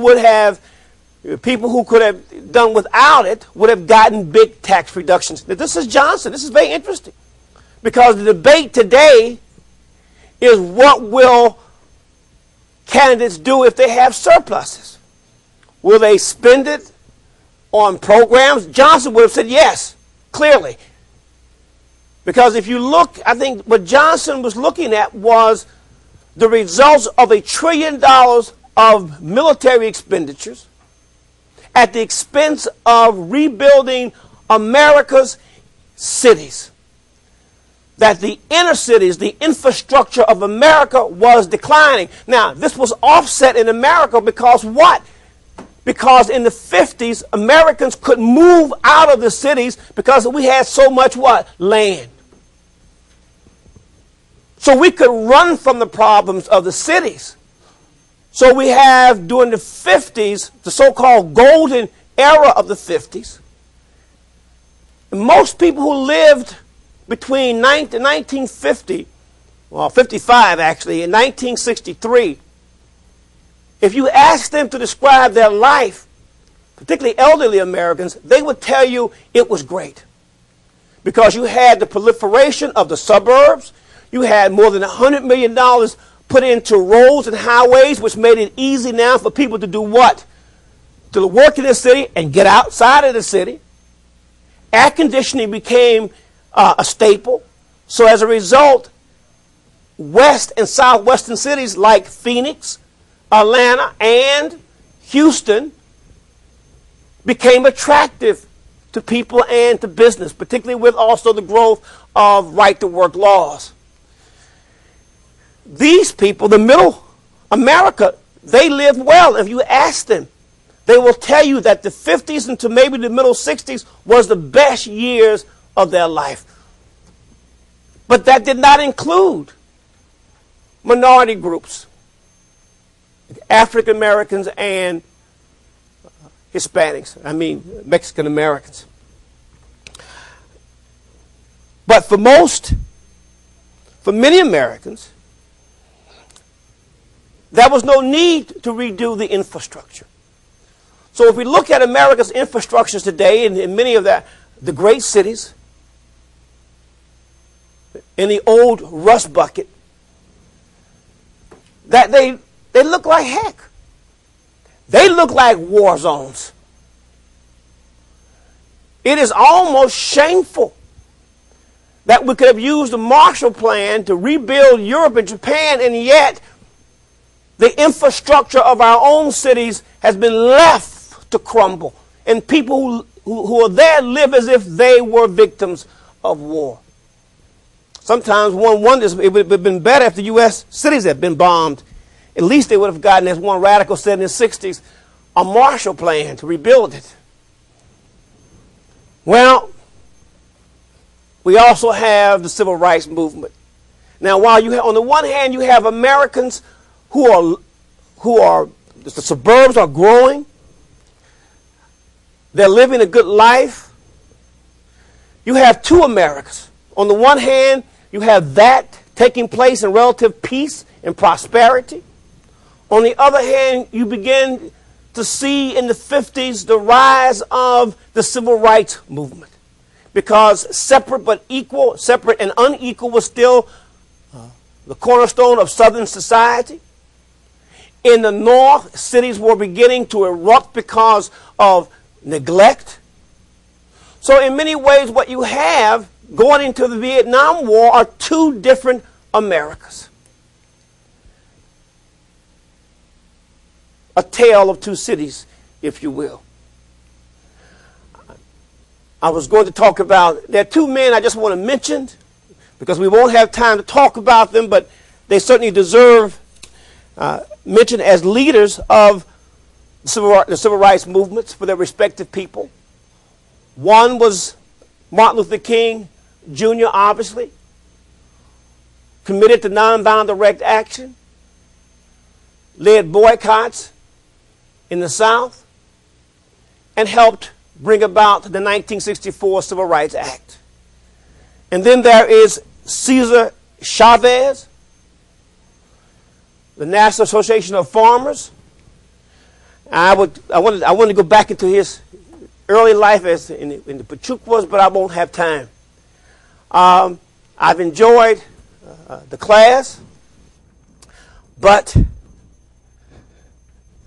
could have done without it would have gotten big tax reductions. Now, this is Johnson. This is very interesting, because the debate today is what will candidates do if they have surpluses? Will they spend it on programs? Johnson would have said yes, clearly. Because if you look, I think what Johnson was looking at was the results of $1 trillion of military expenditures at the expense of rebuilding America's cities. That the inner cities, the infrastructure of America was declining. Now, this was offset in America because what? Because in the 50s, Americans could move out of the cities because we had so much what? Land. So we could run from the problems of the cities. So we have, during the 50s, the so-called golden era of the 50s. Most people who lived between 1950, well, 55 actually, and 1963, if you ask them to describe their life, particularly elderly Americans, they would tell you it was great. Because you had the proliferation of the suburbs, you had more than $100 million put into roads and highways, which made it easy now for people to do what? To work in the city and get outside of the city. Air conditioning became a staple. So as a result, west and southwestern cities like Phoenix, Atlanta, and Houston became attractive to people and to business, particularly with also the growth of right-to-work laws. These people, the middle America, they lived well. If you ask them, they will tell you that the 50s into maybe the middle 60s was the best years of their life. But that did not include minority groups, African Americans and Hispanics, Mexican Americans. But for many Americans, there was no need to redo the infrastructure. So if we look at America's infrastructures today in many of the great cities, in the old rust bucket, that they look like heck. They look like war zones. It is almost shameful that we could have used the Marshall Plan to rebuild Europe and Japan, and yet the infrastructure of our own cities has been left to crumble. And people who are there live as if they were victims of war. Sometimes one wonders it would have been better if the U.S. cities had been bombed. At least they would have gotten, as one radical said in the 60s, a Marshall Plan to rebuild it. Well, we also have the civil rights movement. Now, while you have, on the one hand, you have Americans who are the suburbs are growing, they're living a good life. You have two Americas. On the one hand, you have that taking place in relative peace and prosperity. On the other hand, you begin to see in the 50s the rise of the civil rights movement. Because separate and unequal was still the cornerstone of Southern society. In the North, cities were beginning to erupt because of neglect. So in many ways, what you have going into the Vietnam War are two different Americas. A tale of two cities, if you will. I was going to talk about, there are two men I just want to mention, because we won't have time to talk about them, but they certainly deserve mention as leaders of the civil rights movements for their respective people. One was Martin Luther King Jr., obviously, committed to nonviolent direct action, led boycotts in the South, and helped bring about the 1964 Civil Rights Act. And then there is Cesar Chavez, the National Association of Farmers. I want to go back into his early life as in the Pachucos, but I won't have time. I've enjoyed the class, but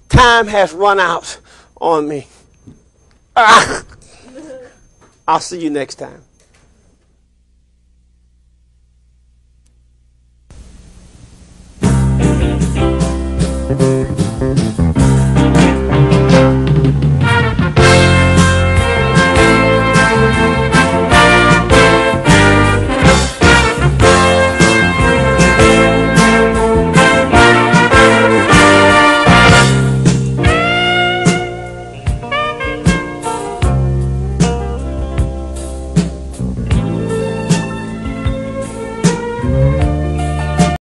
time has run out on me. I'll see you next time.